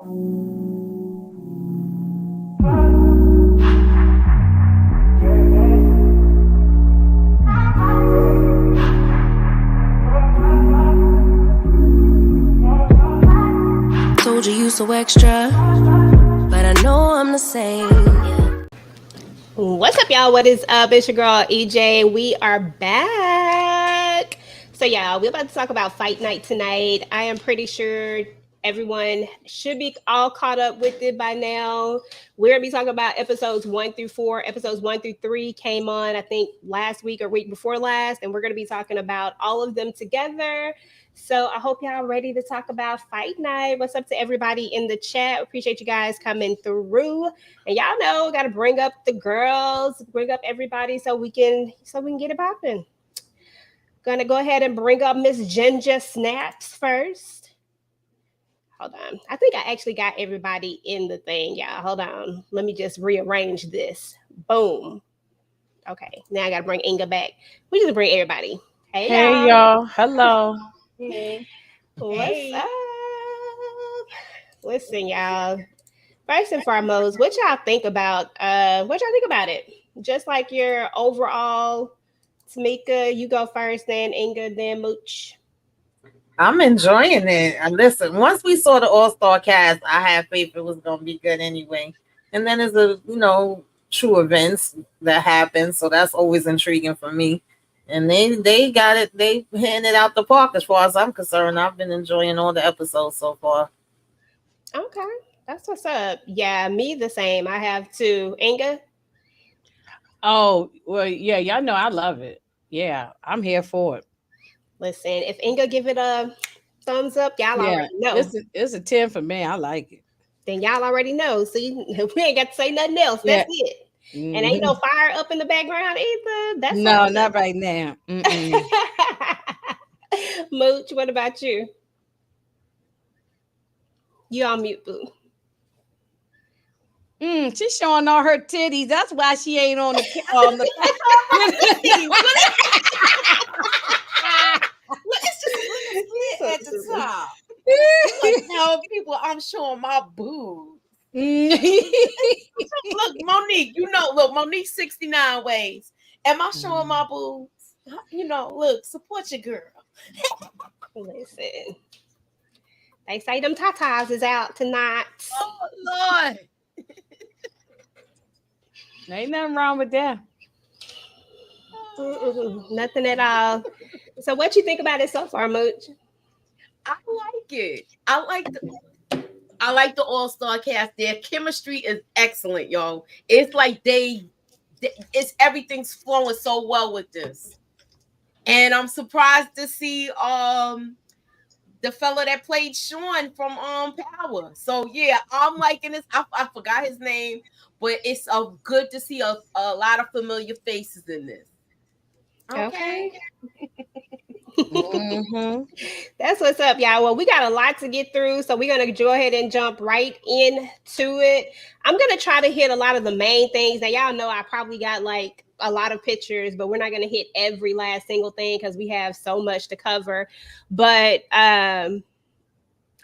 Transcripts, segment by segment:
Told you so extra, but I know I'm the same. What's up, y'all? What is up? It's your girl EJ. We are back. So, y'all, we're about to talk about fight night tonight. I am pretty sure everyone should be all caught up with it by now. We're gonna be talking about episodes 1 through 4. Episodes 1 through 3 came on, I think, last week or week before last, and we're gonna be talking about all of them together. So I hope y'all ready to talk about fight night. What's up to everybody in the chat? Appreciate you guys coming through. And y'all know, gotta bring up the girls, bring up everybody so we can get it popping. Gonna go ahead and bring up Miss Ginger Snaps first. Hold on. I think I actually got everybody in the thing, y'all. Hold on. Let me just rearrange this. Boom. Okay. Now I gotta bring Inga back. We just bring everybody. Hey y'all. Hello. Hey. What's up? Listen, y'all. First and foremost, what y'all think about it? Just like your overall. Tamika, you go first, then Inga, then Mooch. I'm enjoying it. And listen, once we saw the all-star cast, I had faith it was gonna be good anyway. And then there's true events that happen, so that's always intriguing for me. And they got it. They handed out the park as far as I'm concerned. I've been enjoying all the episodes so far. Okay, that's what's up. Yeah, me the same. I have to. Inga? Oh, well, yeah, y'all know I love it. Yeah, I'm here for it. Listen, if Inga give it a thumbs up, y'all already know. It's a 10 for me. I like it. Then y'all already know. So we ain't got to say nothing else. That's it. Mm-hmm. And ain't no fire up in the background either. That's no, not right now. Mooch, what about you? You on mute, boo. She's showing all her titties. That's why she ain't on the It's just at the top. Like, no, people, I'm showing my boobs. Look, Monique, Monique 69 ways. Am I showing my boobs? Look, support your girl. Listen. They say them tatas is out tonight. Oh, Lord. Ain't nothing wrong with that. Nothing at all. So what you think about it so far, Mooch? I like it. I like the all-star cast. Their chemistry is excellent, y'all. It's like everything's flowing so well with this. And I'm surprised to see the fella that played Sean from Power. So yeah, I'm liking this. I forgot his name, but it's good to see a lot of familiar faces in this. Okay. That's what's up, y'all. Well, we got a lot to get through, so we're gonna go ahead and jump right into it. I'm gonna try to hit a lot of the main things. Now, y'all know I probably got like a lot of pictures, but we're not gonna hit every last single thing because we have so much to cover. But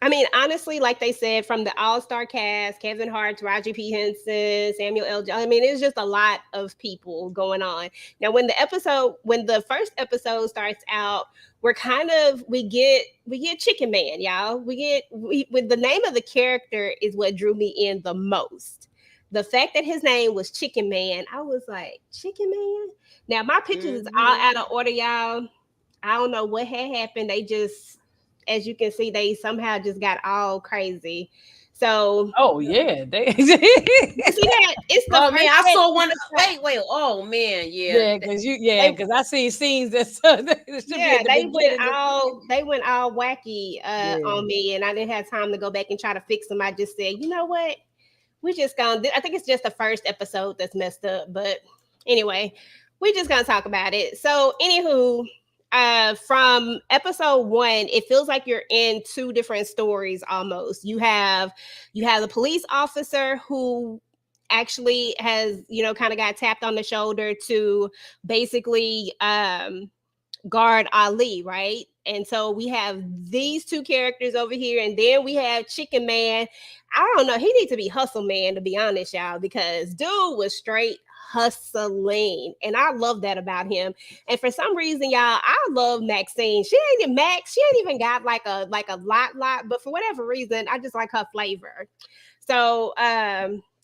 I mean, honestly, like they said, from the all-star cast, Kevin Hart, Taraji P. Henson, Samuel L. I mean, it's just a lot of people going on. Now, when the first episode starts out, we get Chicken Man, y'all. With the name of the character is what drew me in the most. The fact that his name was Chicken Man, I was like, Chicken Man? Now, my pictures is all out of order, y'all. I don't know what had happened. They just... As you can see, they somehow just got all crazy. So, oh yeah, they see that it's the. Oh man, I saw one. Wait. Oh man, yeah, because I see scenes that. They went all wacky on me, and I didn't have time to go back and try to fix them. I just said, you know what, we just gonna. I think it's just the first episode that's messed up, but anyway, we just gonna talk about it. So, anywho. From episode 1, it feels like you're in two different stories almost. You have the police officer who actually has, kind of got tapped on the shoulder to basically guard Ali, right? And so we have these two characters over here, and then we have Chicken Man. I don't know. He needs to be Hustle Man, to be honest, y'all, because dude was straight hustling, and I love that about him. And for some reason, y'all, I love Maxine. She ain't even got like a lot, but for whatever reason, I just like her flavor. So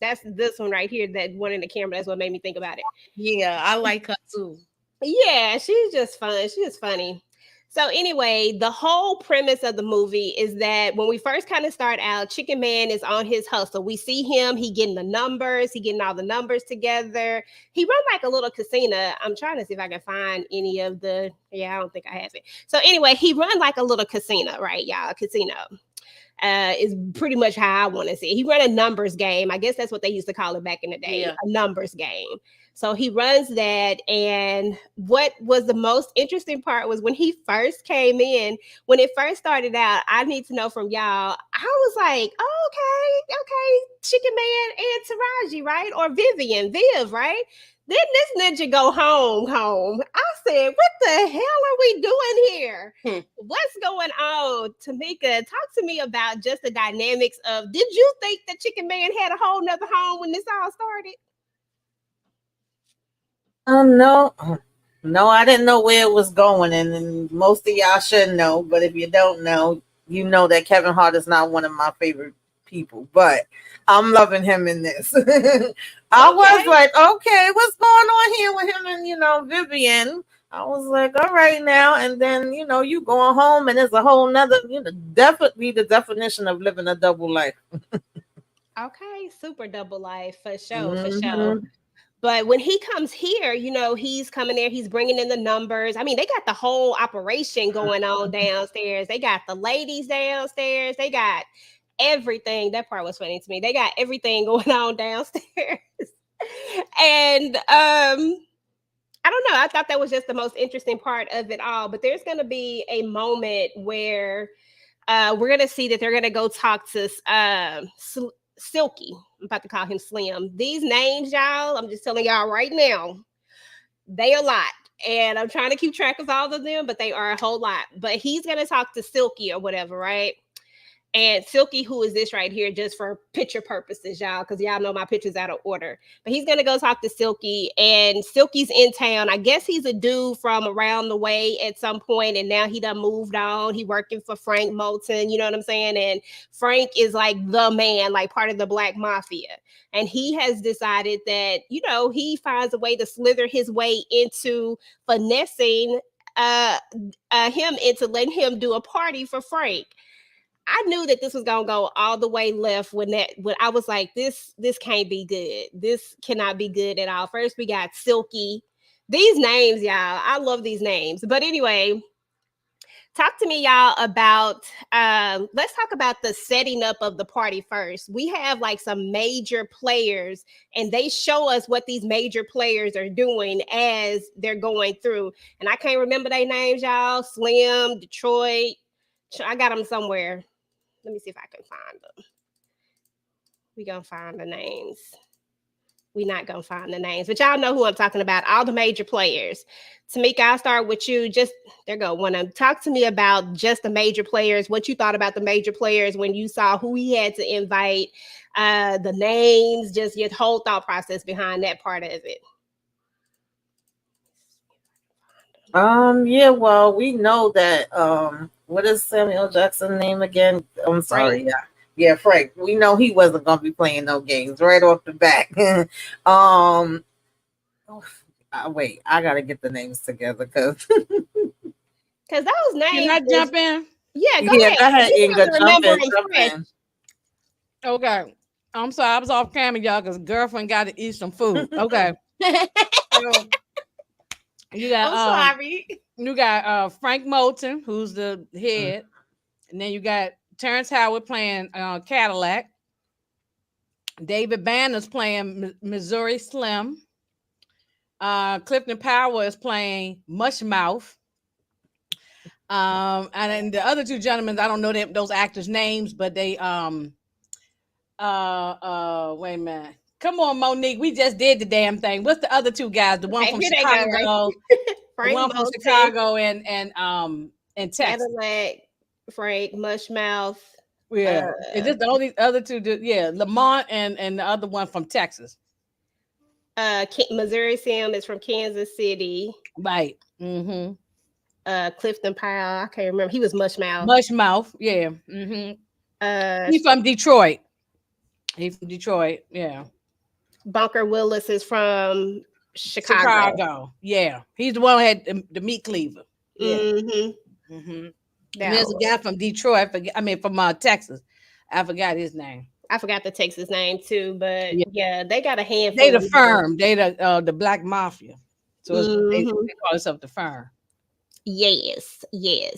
that's this one right here, that one in the camera. That's what made me think about it. Yeah, I like her too. Yeah, she's just fun. She's just funny. So anyway, the whole premise of the movie is that when we first kind of start out, Chicken Man is on his hustle. We see him, he getting the numbers, he getting all the numbers together. He run like a little casino. I'm trying to see if I can find any of the, I don't think I have it. So anyway, he run like a little casino, right, y'all? A casino. Is pretty much how I want to see it. He run a numbers game. I guess that's what they used to call it back in the day, a numbers game. So he runs that. And what was the most interesting part was when he first came in, when it first started out, I need to know from y'all, I was like, oh, okay, Chicken Man and Taraji, right? Or Viv, right? Then this ninja go home. I said, what the hell are we doing here? What's going on? Tamika, talk to me about just the dynamics of, did you think that Chicken Man had a whole nother home when this all started? No, I didn't know where it was going. And most of y'all should know, but if you don't know, you know that Kevin Hart is not one of my favorite people, but I'm loving him in this. I was like, okay, what's going on here with him and Vivian? I was like, all right now. And then you going home and there's a whole nother, definitely the definition of living a double life. Okay, super double life for sure. But when he comes here, he's coming there, he's bringing in the numbers. I mean, they got the whole operation going on downstairs. They got the ladies downstairs. They got everything. That part was funny to me. They got everything going on downstairs. And I don't know. I thought that was just the most interesting part of it all. But there's going to be a moment where we're going to see that they're going to go talk to Silky. I'm about to call him Slim. These names, y'all, I'm just telling y'all right now, they a lot. And I'm trying to keep track of all of them, but they are a whole lot. But he's going to talk to Silky or whatever, right? And Silky, who is this right here, just for picture purposes, y'all, because y'all know my picture's out of order. But he's going to go talk to Silky, and Silky's in town. I guess he's a dude from around the way at some point, and now he done moved on. He working for Frank Moulton, you know what I'm saying? And Frank is like the man, like part of the Black Mafia. And he has decided that, he finds a way to slither his way into finessing him into letting him do a party for Frank. I knew that this was gonna go all the way left when I was like, this can't be good. This cannot be good at all. First, we got Silky. These names, y'all, I love these names. But anyway, talk to me, y'all, about let's talk about the setting up of the party first. We have like some major players, and they show us what these major players are doing as they're going through. And I can't remember their names, y'all. Slim, Detroit. I got them somewhere. Let me see if I can find them. We're going to find the names. We're not going to find the names, but y'all know who I'm talking about. All the major players. Tamika, I'll start with you. Want to talk to me about just the major players, what you thought about the major players when you saw who he had to invite, the names, just your whole thought process behind that part of it. Yeah, well, we know that what is Samuel Jackson's name again? I'm sorry. Frank. Yeah, Frank. We know he wasn't gonna be playing no games right off the bat. Wait, I gotta get the names together because those names. Can I jump in? Yeah, go ahead. Inga, jump in. Okay. I'm sorry, I was off camera, y'all, because girlfriend got to eat some food. Okay. You got, I'm sorry. You got Frank Moulton, who's the head, and then you got Terrence Howard playing Cadillac. David Banner's playing Missouri Slim. Clifton Power is playing Mushmouth. And then the other two gentlemen, I don't know those actors' names, but they wait a minute. Come on, Monique. We just did the damn thing. What's the other two guys? The one from Chicago, the one from Chicago, and in Texas. Cadillac, Frank, Mushmouth. Yeah, it's just the only other two. Yeah, Lamont and the other one from Texas. Missouri Sam is from Kansas City. Right. Mm-hmm. Clifton Powell, I can't remember. He was Mushmouth. Mushmouth, yeah. Mm-hmm. He's from Detroit. He's from Detroit, yeah. Bunker Willis is from Chicago. Yeah. He's the one who had the meat cleaver. Yeah. Mm-hmm. Mm-hmm. And there's a guy from Detroit. From Texas. I forgot his name. I forgot the Texas name too, but yeah, they got a handful. They the firm. They the Black Mafia. So they call themselves the firm. Yes.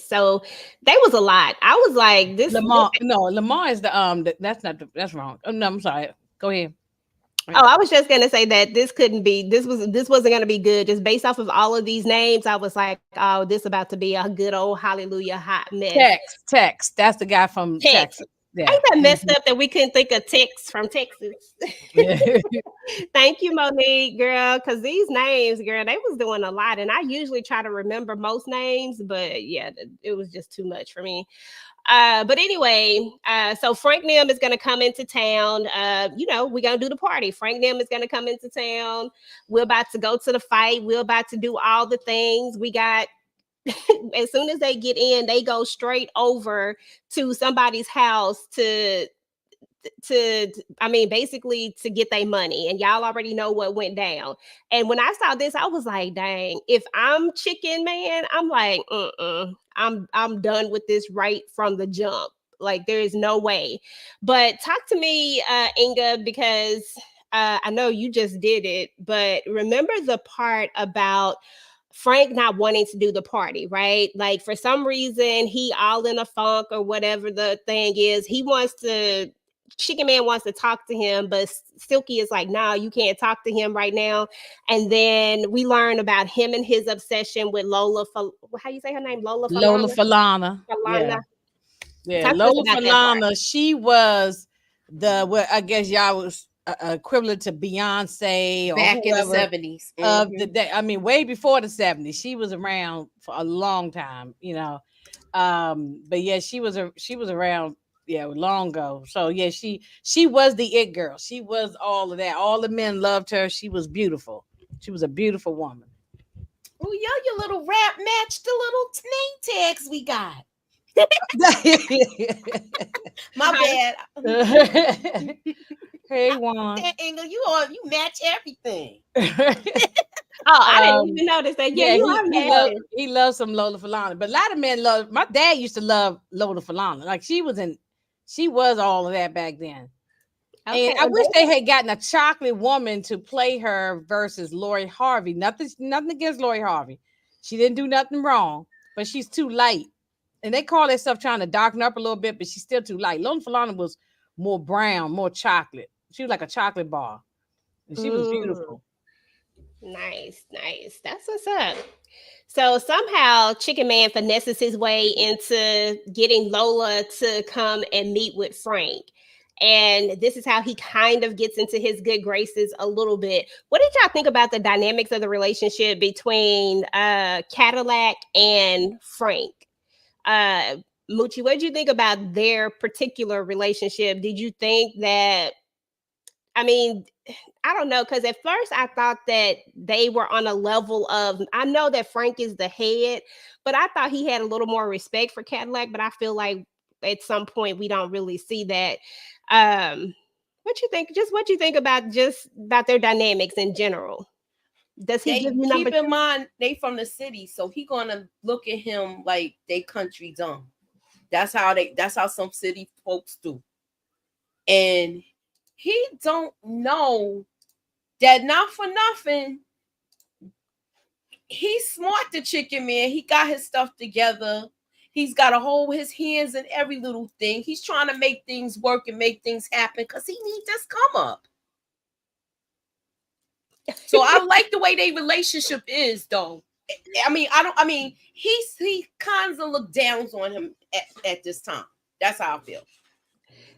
So they was a lot. I was like, this Lamar. No, Lamar is that's wrong. Oh, no, I'm sorry. Go ahead. Oh, I was just gonna say that this wasn't gonna be good. Just based off of all of these names, I was like, oh, this about to be a good old hallelujah hot mess. Tex. That's the guy from Texas. Yeah. Ain't that messed up that we couldn't think of Tex from Texas? Thank you, Monique, girl, because these names, girl, they was doing a lot, and I usually try to remember most names, but yeah, it was just too much for me. But anyway, so Frank Nim is going to come into town. We're going to do the party. Frank Nim is going to come into town. We're about to go to the fight. We're about to do all the things. We got, as soon as they get in, they go straight over to somebody's house basically to get their money. And y'all already know what went down. And when I saw this, I was like, dang, if I'm Chicken Man, I'm like, I'm done with this right from the jump. Like, there is no way. But talk to me, Inga, because I know you just did it, but remember the part about Frank not wanting to do the party, right? Like, for some reason, he all in a funk or whatever the thing is. Chicken Man wants to talk to him, but Silky is like, no, you can't talk to him right now. And then we learn about him and his obsession with Lola. How you say her name? Lola Falana. Yeah. Lola Falana. She was I guess y'all was equivalent to Beyonce or back in the 70s of the day. I mean, way before the 70s. She was around for a long time, but yeah, she was around. Yeah, long ago. So yeah, she was the it girl. She was all of that. All the men loved her. She was beautiful. She was a beautiful woman. Oh, your little rap matched the little name tags we got. My bad. Hey, Juan. Inga, you match everything. I didn't even notice that. Yeah, he loves some Lola Falana. But a lot of men love. My dad used to love Lola Falana. Like, she was all of that back then. Okay, and I wish they had gotten a chocolate woman to play her versus Lori Harvey. Nothing against Lori Harvey. She didn't do nothing wrong, but she's too light. And they call that stuff trying to darken up a little bit, but she's still too light. Lola Falana was more brown, more chocolate. She was like a chocolate bar. And she was beautiful. Nice. That's what's up. So somehow Chicken Man finesses his way into getting Lola to come and meet with Frank. And this is how he kind of gets into his good graces a little bit. What did y'all think about the dynamics of the relationship between Cadillac and Frank? Moochie, what did you think about their particular relationship? Did you think that, I don't know, because at first I thought that they were on a level of, I know that Frank is the head, but I thought he had a little more respect for Cadillac, but I feel like at some point we don't really see that. What you think? Just what you think about their dynamics in general? Does he give you number? Keep in mind, they from the city, so he gonna look at him like they country dumb. That's how some city folks do. And he don't know that, not for nothing, he's smart, the Chicken Man. He got his stuff together. He's got to hold his hands in every little thing. He's trying to make things work and make things happen because he needs this come up. So I like the way their relationship is, though. He kind of look down on him at this time. That's how I feel.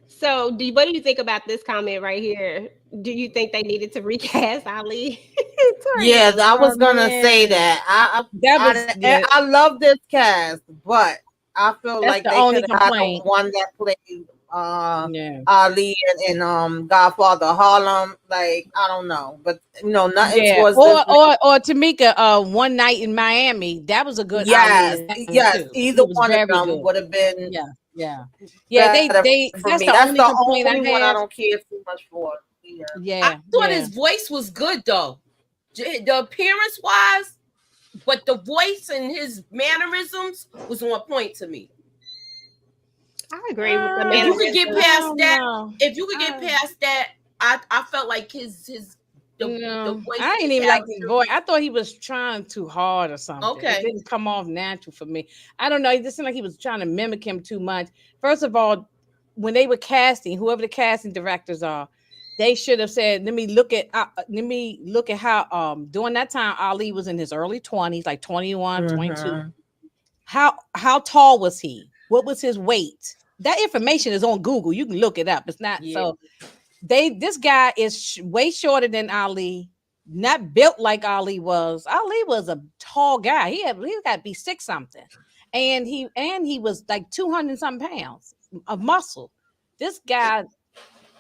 So, what do you think about this comment right here? Do you think they needed to recast Ali? Yes, I was gonna man. say that. I love this cast, but I feel That's like the they only could have had the complaint. one that played Yeah. Ali and Godfather Harlem. Like, I don't know, but nothing Yeah, towards this. or Tamika, One Night in Miami. That was a good Yes, Ali acting yes, too. either It was one of very them good. would have been Yeah. better They for that's me. the That's only the complaint I only one I have. don't care too much for. Yeah. I thought Yeah. his voice was good though, the appearance wise, but the voice and his mannerisms was on point to me. I agree with the If you could get mannerisms. past that, No. if you could get past that, I felt like the No, voice I and ain't the even like his character. voice. I thought he was trying too hard or something. Okay. It didn't come off natural for me. I don't know. It just seemed like he was trying to mimic him too much. First of all, when they were casting, whoever the casting directors are, they should have said, let me look at how during that time Ali was in his early 20s, like 21, 22. How tall was he? What was his weight? That information is on Google. You can look it up. It's not so. This guy is way shorter than Ali, not built like Ali was. Ali was a tall guy. He got to be 6 something, and he was like 200 something pounds of muscle. This guy,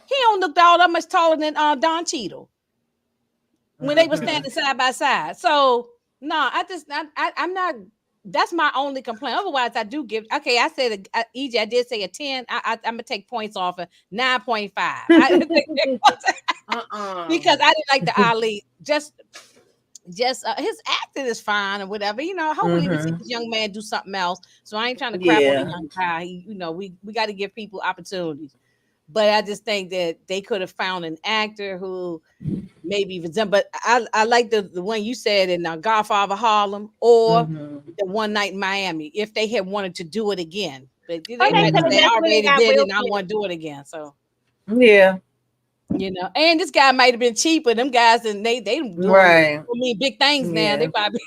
he don't look all that much taller than Don Cheadle when they were standing side by side. So no, I'm not. That's my only complaint. Otherwise, I do give. Okay, I said EJ. I did say a 10. I'm gonna take points off of 9.5. Because I didn't like the Ali. Just his acting is fine or whatever. Hopefully we see this young man do something else. So I ain't trying to crap on the young guy. We got to give people opportunities. But I just think that they could have found an actor who maybe resemble. But I like the one you said in Godfather Harlem or the One Night in Miami if they had wanted to do it again. But they already did it and I want to do it again. So yeah. And this guy might have been cheaper. Them guys and they doing big things now. They probably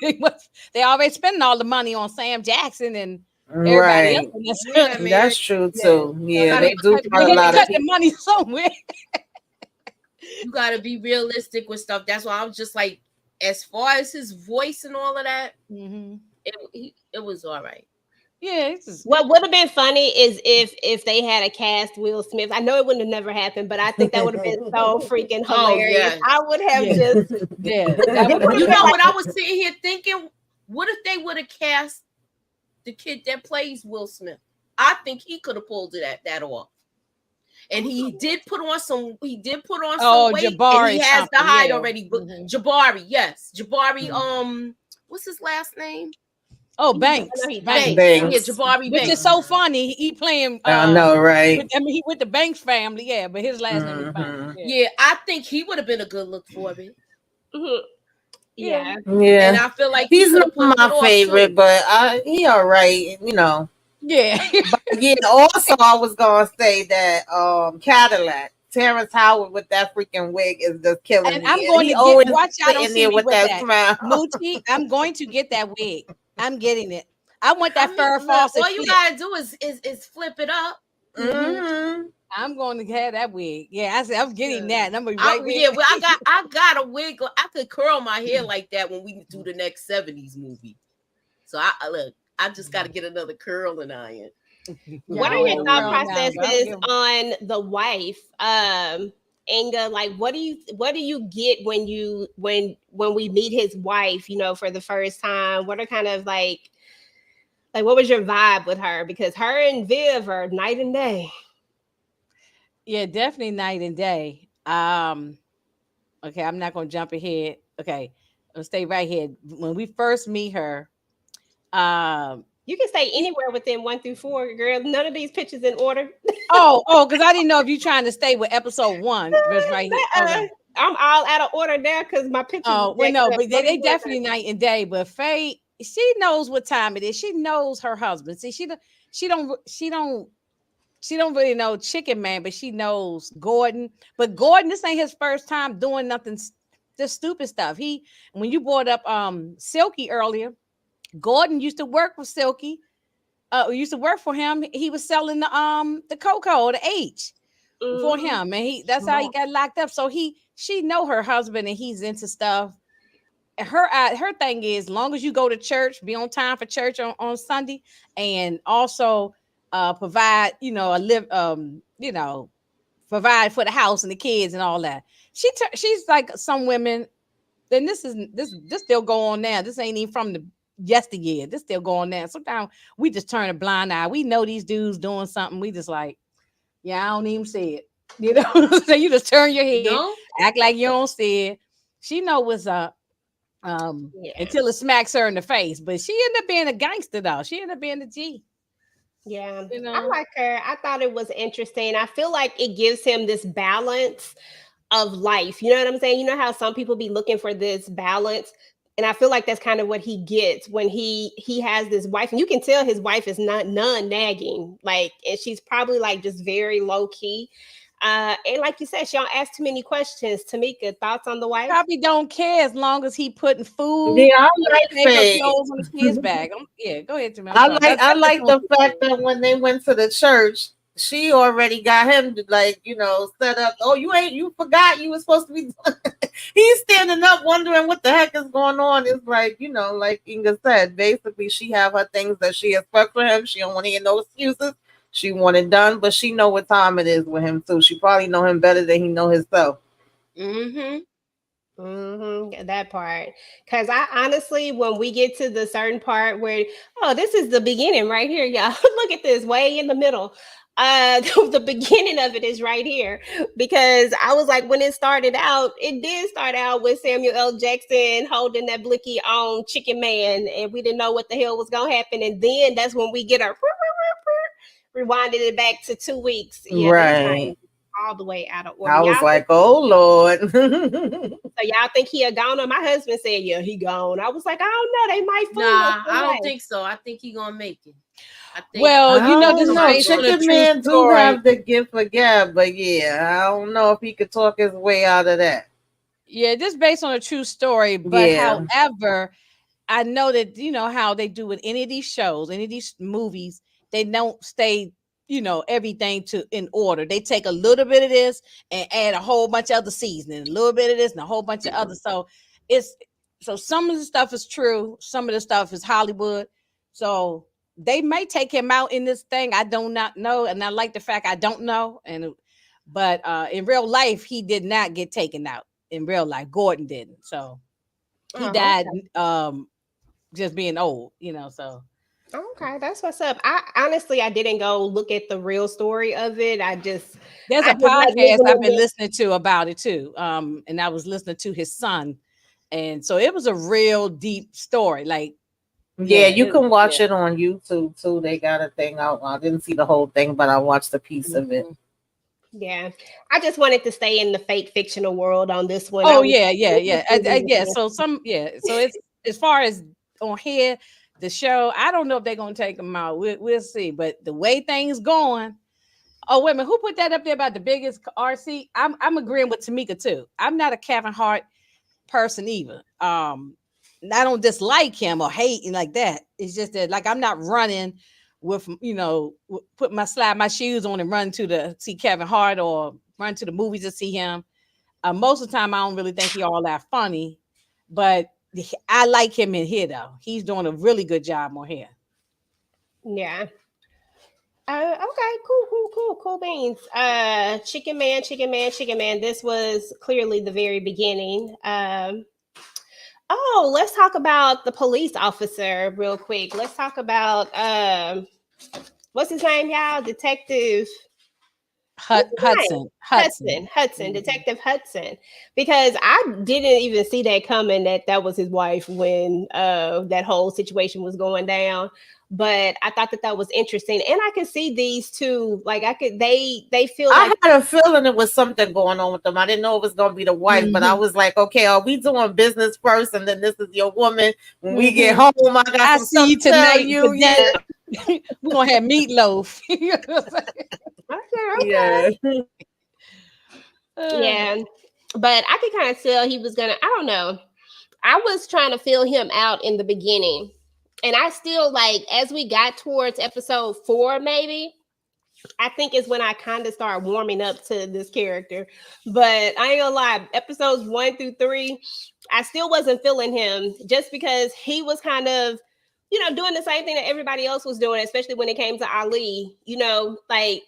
they already spending all the money on Sam Jackson and everybody else. That's true too. Yeah, they do cut the money somewhere. You gotta be realistic with stuff. That's why I was just like, as far as his voice and all of that, it was all right. Yeah. What would have been funny is if they had a cast Will Smith. I know it wouldn't have never happened, but I think that would have been so freaking hilarious. I would have just You know what I was sitting here thinking? What if they would have cast the kid that plays Will Smith? I think he could have pulled that off. And he did put on some weight, Jabari, and he has the height already. Jabari, yes. Jabari, what's his last name? Oh, Banks. Banks. Yeah, Jabari Which Banks. is so funny. He playing. I know, right? He with the Banks family, yeah. But his last name is Banks. Yeah, I think he would have been a good look for it. Yeah. And I feel like he's not my favorite, but he all right. Yeah. But also I was gonna say that Cadillac. Terrence Howard with that freaking wig is just killing me. I'm going to watch out on there with that smile. Moochie, I'm going to get that wig. I'm getting it. I want that fur faucet. All you gotta do is flip it up. I'm going to have that wig. Yeah, I said I'm getting that. And I'm gonna I got a wig. I could curl my hair like that when we do the next 70s movie. So I just got to get another curling iron. What are your thought processes on the wife, Inga? Like, what do you get when we meet his wife? For the first time. What are kind of like what was your vibe with her? Because her and Viv are night and day. Yeah, definitely night and day. Okay, I'm not gonna jump ahead. Okay, I'll stay right here. When we first meet her, you can stay anywhere within 1 through 4, girl. None of these pictures in order. because I didn't know if you trying to stay with episode 1. Just right here. Okay. I'm all out of order there because my pictures. Oh, well, no, but they definitely night and day. But Faye, she knows what time it is. She knows her husband. See, she don't really know Chicken Man, but she knows Gordon. But Gordon, this ain't his first time doing nothing, just stupid stuff. When you brought up Silky earlier, Gordon used to work for Silky. Used to work for him. He was selling the cocoa, the H, for him, and that's how he got locked up. So she know her husband, and he's into stuff. her thing is, long as you go to church, be on time for church on Sunday, and also provide, provide for the house and the kids and all that. She's like some women. Then this still go on now. This ain't even from the yesteryear. This still going now. Sometimes we just turn a blind eye. We know these dudes doing something. We just like, yeah, I don't even see it. So you just turn your head, act like you don't see it. She know what's up. Until it smacks her in the face. But she ended up being a gangster though. She ended up being a G. Yeah, I like her. I thought it was interesting. I feel like it gives him this balance of life. You know what I'm saying? You know how some people be looking for this balance, and I feel like that's kind of what he gets when he has this wife, and you can tell his wife is not none nagging, like, and she's probably like just very low key. And like you said, she don't ask too many questions. Tamika, thoughts on the wife? Probably don't care as long as he putting food. Yeah, I like Faye. Clothes on the kids' bag. Yeah, go ahead, Tamika. I like the fact that when they went to the church, she already got him to, like, set up. Oh, you forgot you were supposed to be. He's standing up wondering what the heck is going on. It's like, like Inga said, basically she have her things that she expects for him. She don't want to hear no excuses. She want it done, but she know what time it is with him too. She probably know him better than he know himself. That part. Because I honestly, when we get to the certain part where, this is the beginning right here, y'all. Look at this, way in the middle. The beginning of it is right here, because I was like, when it did start out with Samuel L. Jackson holding that blicky on Chicken Man, and we didn't know what the hell was gonna happen, and then that's when we get our rewinded it back to 2 weeks. Yeah, right. All the way out of order. I was like, oh Lord. So y'all think he a goner? My husband said, yeah, he gone. I was like, I don't know. They might fool us. I don't think so. I think he gonna make it. This Chicken Man do have the gift for gab, but yeah, I don't know if he could talk his way out of that. Yeah, just based on a true story. But however, I know that how they do with any of these shows, any of these movies, they don't stay, everything in order. They take a little bit of this and add a whole bunch of other seasoning, a little bit of this and a whole bunch of other. So some of the stuff is true, some of the stuff is Hollywood. So they may take him out in this thing. I do not know, and I like the fact I don't know. But in real life, he did not get taken out. In real life, Gordon didn't. So he died just being old, so. Okay, that's what's up. I didn't go look at the real story of it. There's a podcast I've been listening to about it too. And I was listening to his son, and so it was a real deep story. Like, you can watch it on YouTube too. They got a thing out. I didn't see the whole thing, but I watched a piece of it. Yeah, I just wanted to stay in the fake fictional world on this one. So So it's as far as on here. The show, I don't know if they're gonna take them out. We'll see. But the way things going, wait a minute, who put that up there about the biggest RC? I'm agreeing with Tamika too. I'm not a Kevin Hart person either. I don't dislike him or hating like that. It's just that, like, I'm not running with slide my shoes on and run to see Kevin Hart or run to the movies to see him. Most of the time, I don't really think he all that funny, but I like him in here though. He's doing a really good job on here. Yeah. Okay. Cool beans. Chicken Man. This was clearly the very beginning. Let's talk about the police officer real quick. Let's talk about what's his name, y'all? Detective Hudson. Detective Hudson, because I didn't even see that coming, that was his wife when that whole situation was going down. But I thought that was interesting, and I could see these two, like they feel like, I had a feeling it was something going on with them. I didn't know it was going to be the wife, but I was like, okay, are we doing business first, and then this is your woman? When we get home, I see you tonight. We're gonna have meatloaf. Okay. Yeah, but I could kind of tell he was gonna. I don't know. I was trying to feel him out in the beginning, and I still, like, as we got towards episode 4, maybe, I think is when I kind of started warming up to this character. But I ain't gonna lie, episodes 1 through 3, I still wasn't feeling him just because he was kind of, you know, doing the same thing that everybody else was doing, especially when it came to Ali. You know, like,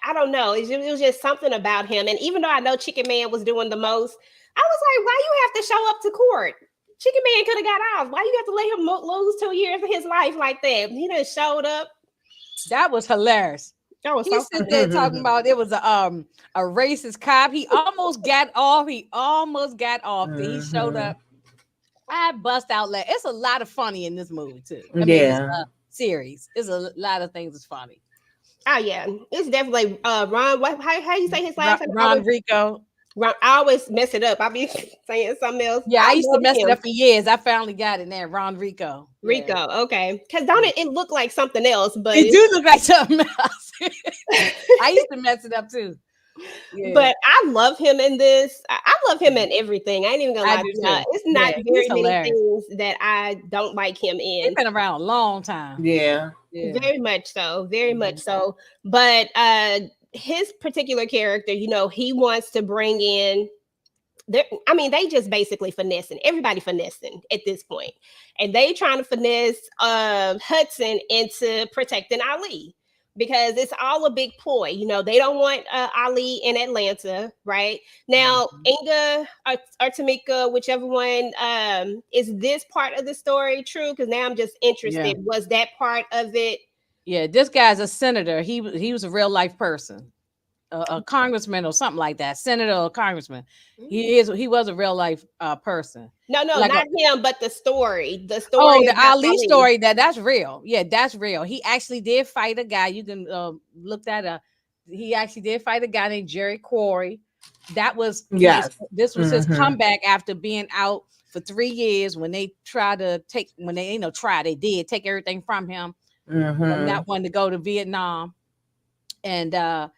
I don't know. It was just something about him. And even though I know Chicken Man was doing the most, I was like, why you have to show up to court? Chicken Man could have got off. Why you have to let him lose 2 years of his life like that? He just showed up. That was hilarious. That was He so sit there talking about it was a racist cop. He almost got off. He showed up. I bust out laughing. It's a lot of funny in this movie too. I mean, this series. It's a lot of things that's funny. Oh yeah, it's definitely Ron. How you say his last name? Ron Rico. I always mess it up. I'll be saying something else. Yeah, I used to mess it up for years. I finally got it now. Ron Rico. Rico, okay. Because don't it look like something else? But it do look like something else. I used to mess it up too. Yeah. But I love him in this. I love him in everything. I ain't even gonna lie to you. It's not very many things that I don't like him in. He's been around a long time. Yeah. Very much so. Very much so. But his particular character, you know, he wants to bring in they just basically finessing, everybody finessing at this point. And they trying to finesse Hudson into protecting Ali because it's all a big ploy. You know, they don't want Ali in Atlanta right now. Inga or Tamika, whichever one, is this part of the story true? Because now I'm just interested. Was that part of it? Yeah, this guy's a senator. He was a real life person, a congressman or something like that. Senator or congressman. He was a real life person. No, like not him, but the story. The story. Oh, the Ali story. That's real. Yeah, that's real. He actually did fight a guy. You can look that up. He actually did fight a guy named Jerry Quarry. That was this was his comeback after being out for 3 years when they tried to take they did take everything from him. Not wanting to go to Vietnam, and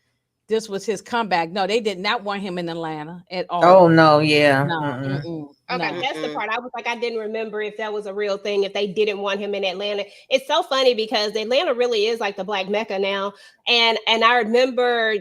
this was his comeback. No, they did not want him in Atlanta at all. Oh no, yeah. No. Okay, that's the part I was like, I didn't remember if that was a real thing. If they didn't want him in Atlanta, it's so funny because Atlanta really is like the Black Mecca now. And I remember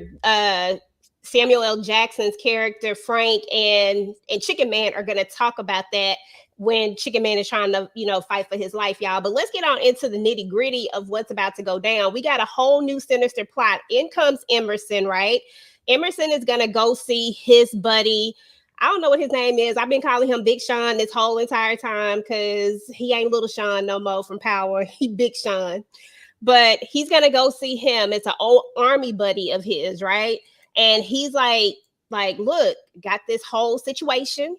Samuel L. Jackson's character Frank and Chicken Man are going to talk about that when Chicken Man is trying to, fight for his life, y'all. But let's get on into the nitty gritty of what's about to go down. We got a whole new sinister plot. In comes Emerson, right? Emerson is going to go see his buddy. I don't know what his name is. I've been calling him Big Sean this whole entire time because he ain't Little Sean no more from Power. He Big Sean. But he's going to go see him. It's an old army buddy of his, right? And he's like, look, got this whole situation.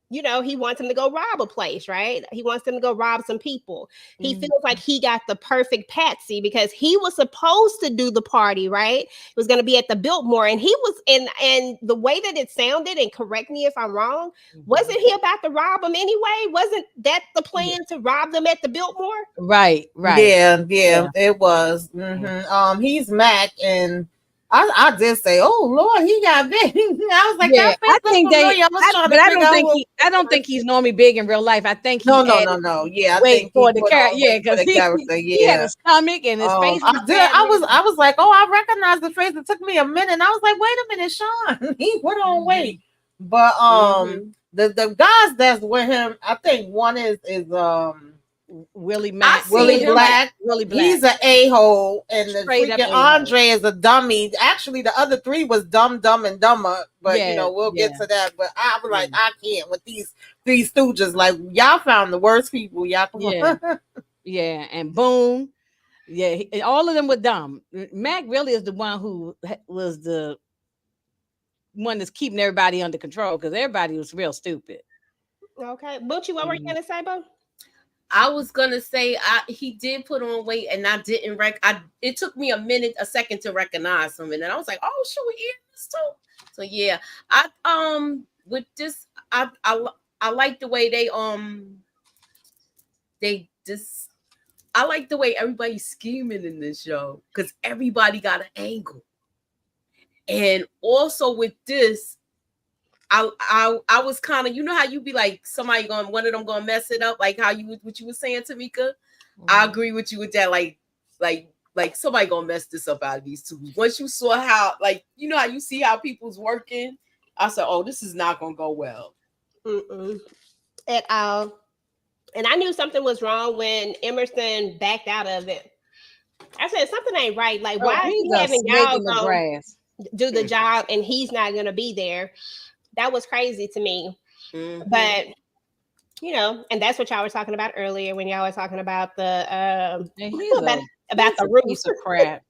He wants him to go rob a place, right? He wants them to go rob some people. He feels like he got the perfect patsy because he was supposed to do the party, right? It was going to be at the Biltmore. And he was and the way that it sounded, and correct me if I'm wrong, wasn't he about to rob them anyway? Wasn't that the plan to rob them at the Biltmore? Right. Yeah, it was. He's Mac, and I did say, "Oh Lord, he got big." I was like, "Yeah, I think I don't think he's normally big in real life. I think no. Yeah, I think for the character. Yeah, because he had a stomach and his face. I was like, "Oh, I recognize the face." It took me a minute. And I was like, "Wait a minute, Sean." He went on weight, but the guys that's with him, I think one is Willie Black. He's an a-hole, and the freaking Andre is a dummy. Actually, the other three was Dumb and Dumber, but we'll get to that. But I was like, I can't with these three stooges. Like, y'all found the worst people. Y'all and Boom. Yeah, all of them were dumb. Mac really is the one who was the one that's keeping everybody under control because everybody was real stupid. Okay, Butchie, what were you gonna say, Bo? I was gonna say he did put on weight, and I didn't it took me a second to recognize him, and then I was like, "Oh, should we eat this too?" So yeah, with this, I like the way I like the way everybody's scheming in this show because everybody got an angle, and also with this. I was kind of, how you be like one of them gonna mess it up, like what you were saying, Tamika. I agree with you with that. Like somebody gonna mess this up out of these two. Once you saw how, how you see how people's working, I said, oh, this is not gonna go well. Mm-mm. At all. And I knew something was wrong when Emerson backed out of it. I said something ain't right. Like, Oh, why is he's he a having snake y'all in the go grass. do the job and he's not gonna be there? That was crazy to me. Mhm. But and that's what y'all were talking about earlier when y'all were talking about the And he's about the a roof. piece of crap.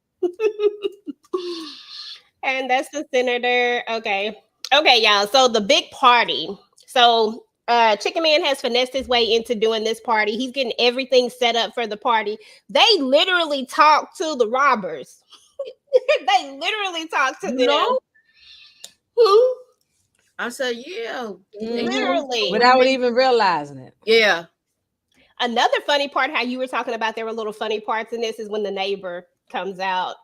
And that's the senator. Okay, y'all. So the big party. So Chicken Man has finessed his way into doing this party. He's getting everything set up for the party. They literally talk to the robbers. They literally talk to them. Who? I said, yeah. Literally. Without even realizing it. Yeah. Another funny part, how you were talking about there were little funny parts in this, is when the neighbor comes out.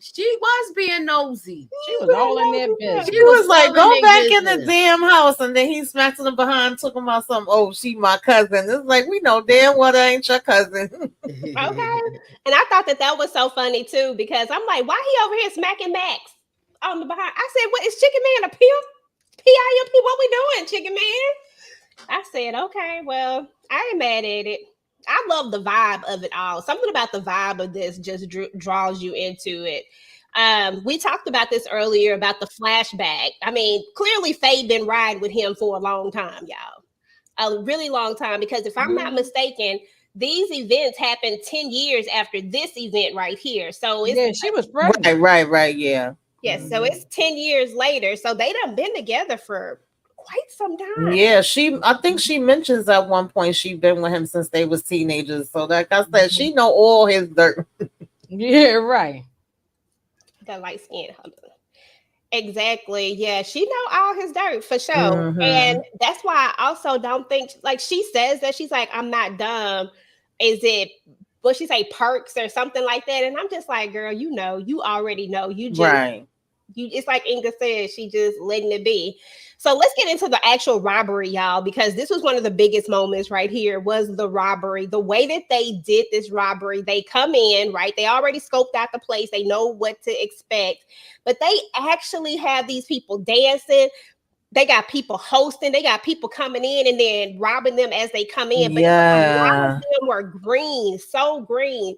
She was being nosy. She was all in their business. He was like, all go their back in the business. damn house. And then he smacks him behind, talking about something. Oh, she my cousin. It's like, we know damn well that ain't your cousin. Okay. And I thought that was so funny too, because I'm like, why he over here smacking Max on the behind? I said, what is Chicken Man a pimp? P-I-M-P, what we doing, Chicken Man? I said, okay, well, I ain't mad at it. I love the vibe of it all. Something about the vibe of this just draws you into it. We talked about this earlier about the flashback. I mean, clearly Faye been riding with him for a long time, y'all. A really long time, because if I'm not mistaken, these events happened 10 years after this event right here. So it's she was pregnant. Right, yeah. Yes, so it's 10 years later. So they done been together for quite some time. Yeah, I think she mentions at one point she'd been with him since they was teenagers. So like I said, she know all his dirt. Yeah, right. The light skin. Exactly. Yeah, she know all his dirt for sure. And that's why I also don't think, like, she says that she's like, I'm not dumb. Is it what she say, perks or something like that? And I'm just like, girl, you already know. You just it's like Inga said, she just letting it be. So let's get into the actual robbery, y'all, because this was one of the biggest moments right here, was the robbery. The way that they did this robbery, they come in, right? They already scoped out the place. They know what to expect, but they actually have these people dancing. They got people hosting. They got people coming in and then robbing them as they come in. But a lot of them were green, so green.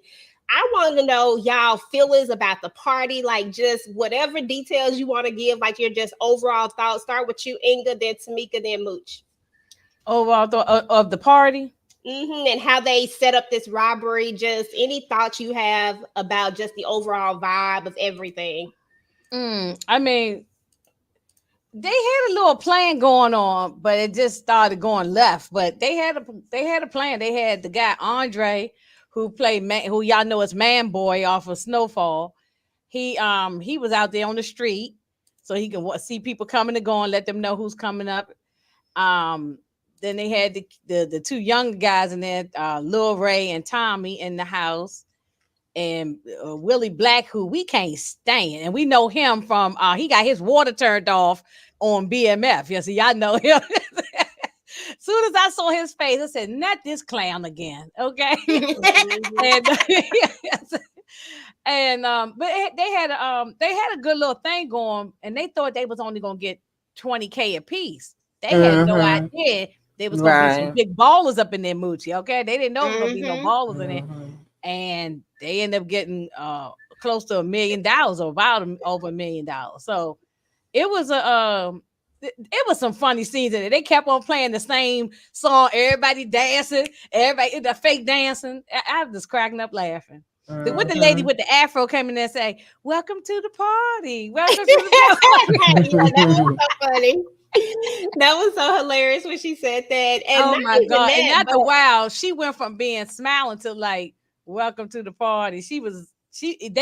I want to know y'all feelings about the party, like just whatever details you want to give, like your just overall thoughts. Start with you, Inga, then Tamika, then Mooch. Overall of the party? And how they set up this robbery. Just any thoughts you have about just the overall vibe of everything. I mean, they had a little plan going on, but it just started going left. But they had a plan. They had the guy Andre, who who y'all know as Man Boy off of Snowfall. He was out there on the street, so he can see people coming and going, let them know who's coming up. Then they had the two young guys in there, Lil Ray and Tommy, in the house, and Willie Black, who we can't stand, and we know him from he got his water turned off on BMF. Yeah, so y'all know him. Soon as I saw his face, I said, "Not this clown again." Okay. But they had a good little thing going, and they thought they was only gonna get $20K a piece. They had no idea there was gonna be some big ballers up in there, Moochie. Okay, they didn't know there was gonna be no ballers in there, and they ended up getting close to $1 million, or about over $1 million. So it was it was some funny scenes in it. They kept on playing the same song, everybody dancing, everybody the fake dancing. I was just cracking up laughing. When the lady with the afro came in there and say, "Welcome to the party, welcome to the party." Yeah, that was so funny. That was so hilarious when she said that. And oh my god! And after a while, she went from being smiling to like, "Welcome to the party." They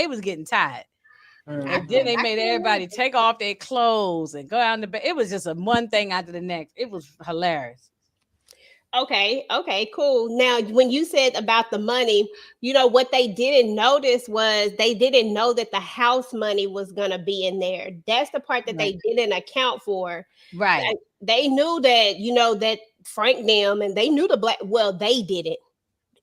was getting tired. And then they made everybody take off their clothes and go out in the bed. It was just one thing after the next. It was hilarious. Okay, cool. Now, when you said about the money, what they didn't notice was they didn't know that the house money was going to be in there. That's the part that they didn't account for. Right. They knew that, that Frank them, and they knew the black, well, they did it.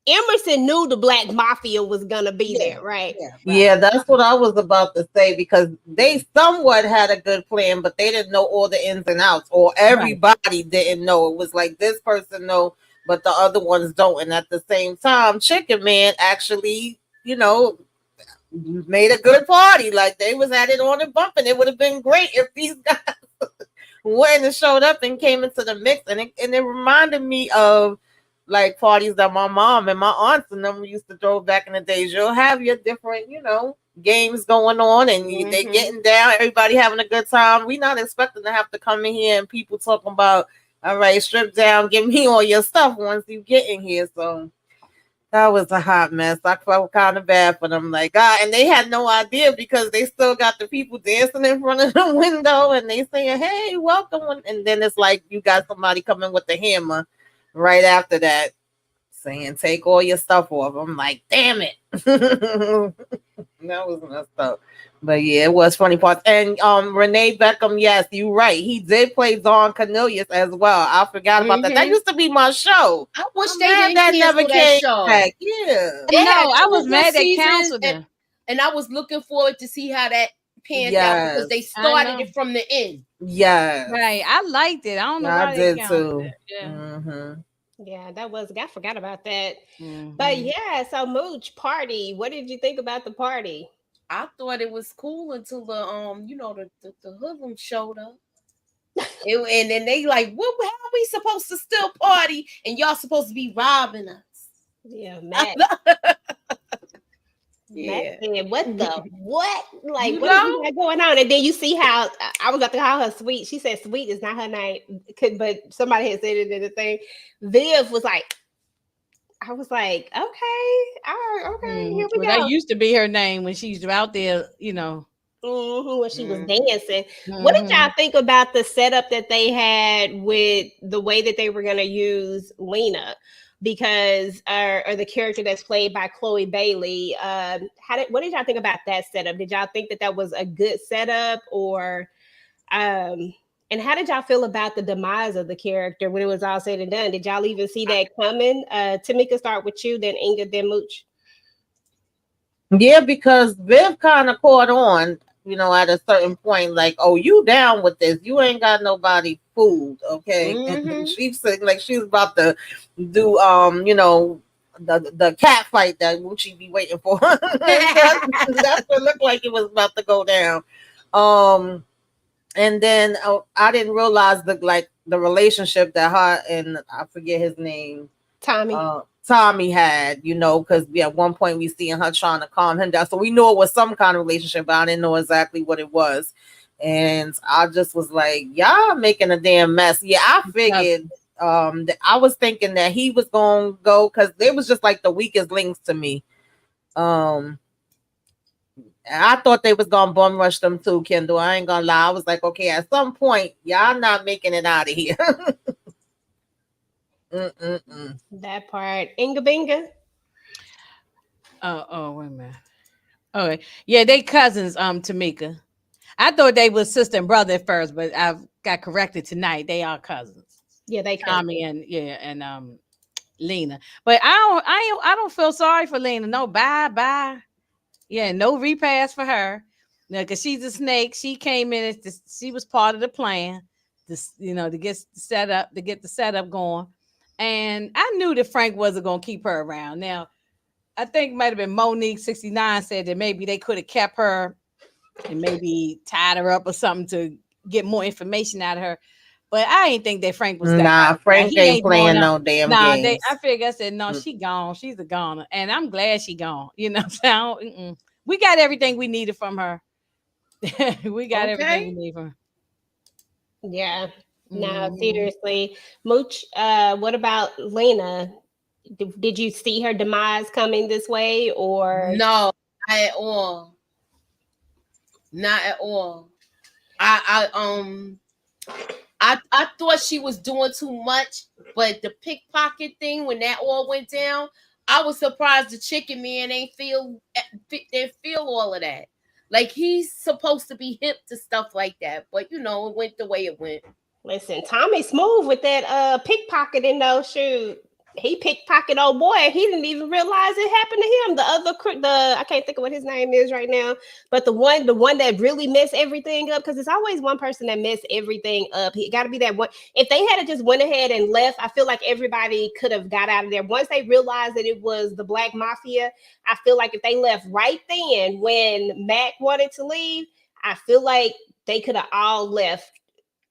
Emerson knew the Black Mafia was gonna be there, right? Yeah, right. Yeah, that's what I was about to say, because they somewhat had a good plan, but they didn't know all the ins and outs, or everybody didn't know. It was like this person know, but the other ones don't. And at the same time, Chicken Man actually, made a good party. Like, they was at it on and bumping. It would have been great if these guys went and showed up and came into the mix. And it reminded me of like parties that my mom and my aunts and them used to throw back in the days. You'll have your different, games going on, and they getting down, everybody having a good time. We not expecting to have to come in here and people talking about, all right, strip down, give me all your stuff once you get in here. So that was a hot mess. I felt kind of bad for them. Like, and they had no idea, because they still got the people dancing in front of the window and they saying, hey, welcome. And then it's like you got somebody coming with the hammer right after that, saying, take all your stuff off. I'm like, damn it. That was messed up. But yeah, it was funny parts. And Renee Beckham, yes, you're right. He did play Don Cornelius as well. I forgot about that. That used to be my show. I wish they didn't cancel that show. Back. Yeah. No, I was mad they canceled it. And I was looking forward to see how that panned out, because they started it from the end. Yeah. Right. I liked it. I don't know why I they did canceled too. it. Yeah. Mm-hmm. Yeah, I forgot about that. But yeah, so Mooch party. What did you think about the party? I thought it was cool until the hoodlum showed up. And then they like, how are we supposed to still party and y'all supposed to be robbing us? Yeah, Matt. Yeah. Matt, what? Like, what is that going on? And then you see how I was about to call her Sweet. She said Sweet is not her name, but somebody had said it in the thing. Viv was like, I was like, okay, all right, okay, here we go. That used to be her name when she's out there, when she was dancing. What did y'all think about the setup that they had with the way that they were going to use Lena? Because or the character that's played by Chloe Bailey. What did y'all think about that setup? Did y'all think that was a good setup, or and how did y'all feel about the demise of the character when it was all said and done? Did y'all even see that coming? Tamika, start with you, then Inga, then Mooch. Yeah, because Viv kind of caught on, at a certain point, like, oh, you down with this? You ain't got nobody fooled, okay? And she said, like, she was about to do, the cat fight that Moochie be waiting for. That's what looked like it was about to go down. And then I didn't realize the relationship that her and I forget his name, Tommy had, because at one point we seeing her trying to calm him down. So we knew it was some kind of relationship, but I didn't know exactly what it was. And I just was like, y'all making a damn mess. Yeah, I figured that I was thinking that he was gonna go, because they was just like the weakest links to me. I thought they was gonna bum rush them too, Kendall. I ain't gonna lie. I was like, okay, at some point, y'all not making it out of here. That part. Inga Binga. Oh, wait a minute. Okay. Yeah, they cousins, Tamika. I thought they was sister and brother at first, but I got corrected tonight. They are cousins. Yeah, they Tommy and Lena. But I don't feel sorry for Lena. No, bye. Yeah, no repass for her. Because she's a snake. She came in she was part of the plan. To get the setup going. And I knew that Frank wasn't gonna keep her around. Now, I think it might have been Monique 69 said that maybe they could have kept her and maybe tied her up or something to get more information out of her. But I ain't think that Frank was that. Nah, Frank ain't playing no damn games. I figured, I said, no, she gone. She's a goner. And I'm glad she gone. So we got everything we needed from her. We got everything we need from her. Yeah. No, seriously. Mooch, what about Lena? Did you see her demise coming this way, or no? Not at all. Not at all. I thought she was doing too much, but the pickpocket thing, when that all went down, I was surprised the Chicken Man didn't feel all of that. Like, he's supposed to be hip to stuff like that, but it went the way it went. Listen, Tommy smooth with that pickpocketing though. Shoot. he pickpocket old boy. He didn't even realize it happened to him. I can't think of what his name is right now, but the one that really messed everything up, because it's always one person that messed everything up. He got to be that one. If they had just went ahead and left, I feel like everybody could have got out of there. Once they realized that it was the Black Mafia, I feel like if they left right then when Mac wanted to leave, I feel like they could have all left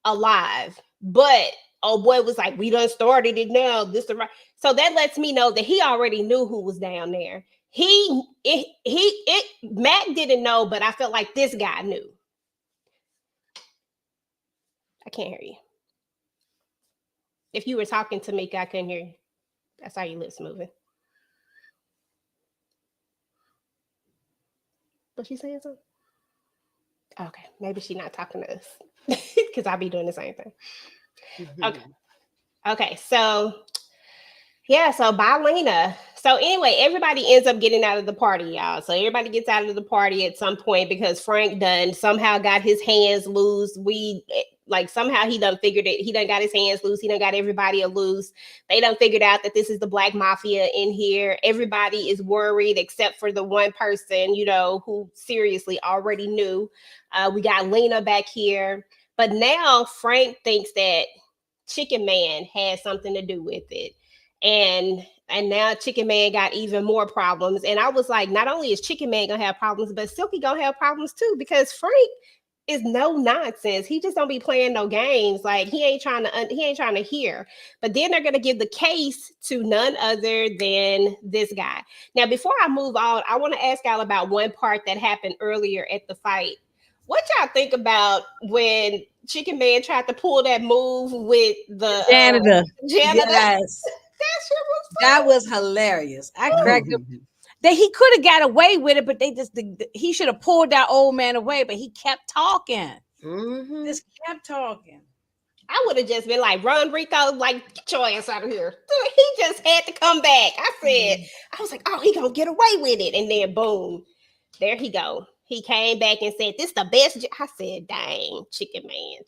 alive. But oh boy was like, we done started it now. So that lets me know that he already knew who was down there. Mac didn't know, but I felt like this guy knew. I can't hear you. If you were talking to Tamika, I couldn't hear you. I saw your lips moving. Was she saying something? Okay, maybe she's not talking to us because I'll be doing the same thing. Okay, so yeah, so bye Lena. So anyway, everybody ends up getting out of the party, y'all. So everybody gets out of the party at some point because Frank done somehow got his hands loose. Somehow he done figured it. He done got his hands loose. He done got everybody loose. They done figured out that this is the Black Mafia in here. Everybody is worried except for the one person, who seriously already knew. We got Lena back here. But now Frank thinks that Chicken Man had something to do with it. And now Chicken Man got even more problems. And I was like, not only is Chicken Man gonna have problems, but Silky gonna have problems too, because Frank is no nonsense. He just don't be playing no games. Like he ain't trying to hear. But then they're gonna give the case to none other than this guy. Now, before I move on, I want to ask y'all about one part that happened earlier at the fight. What y'all think about when Chicken Man tried to pull that move with the janitor? Yes. That was hilarious. I cracked him. That he could have got away with it, but he should have pulled that old man away, but he kept talking. Just kept talking. I would have just been like, run, Rico, like, get your ass out of here. He just had to come back. I was like, oh, he gonna get away with it. And then boom, there he go. He came back and said, this the best. I said, dang, Chicken Man.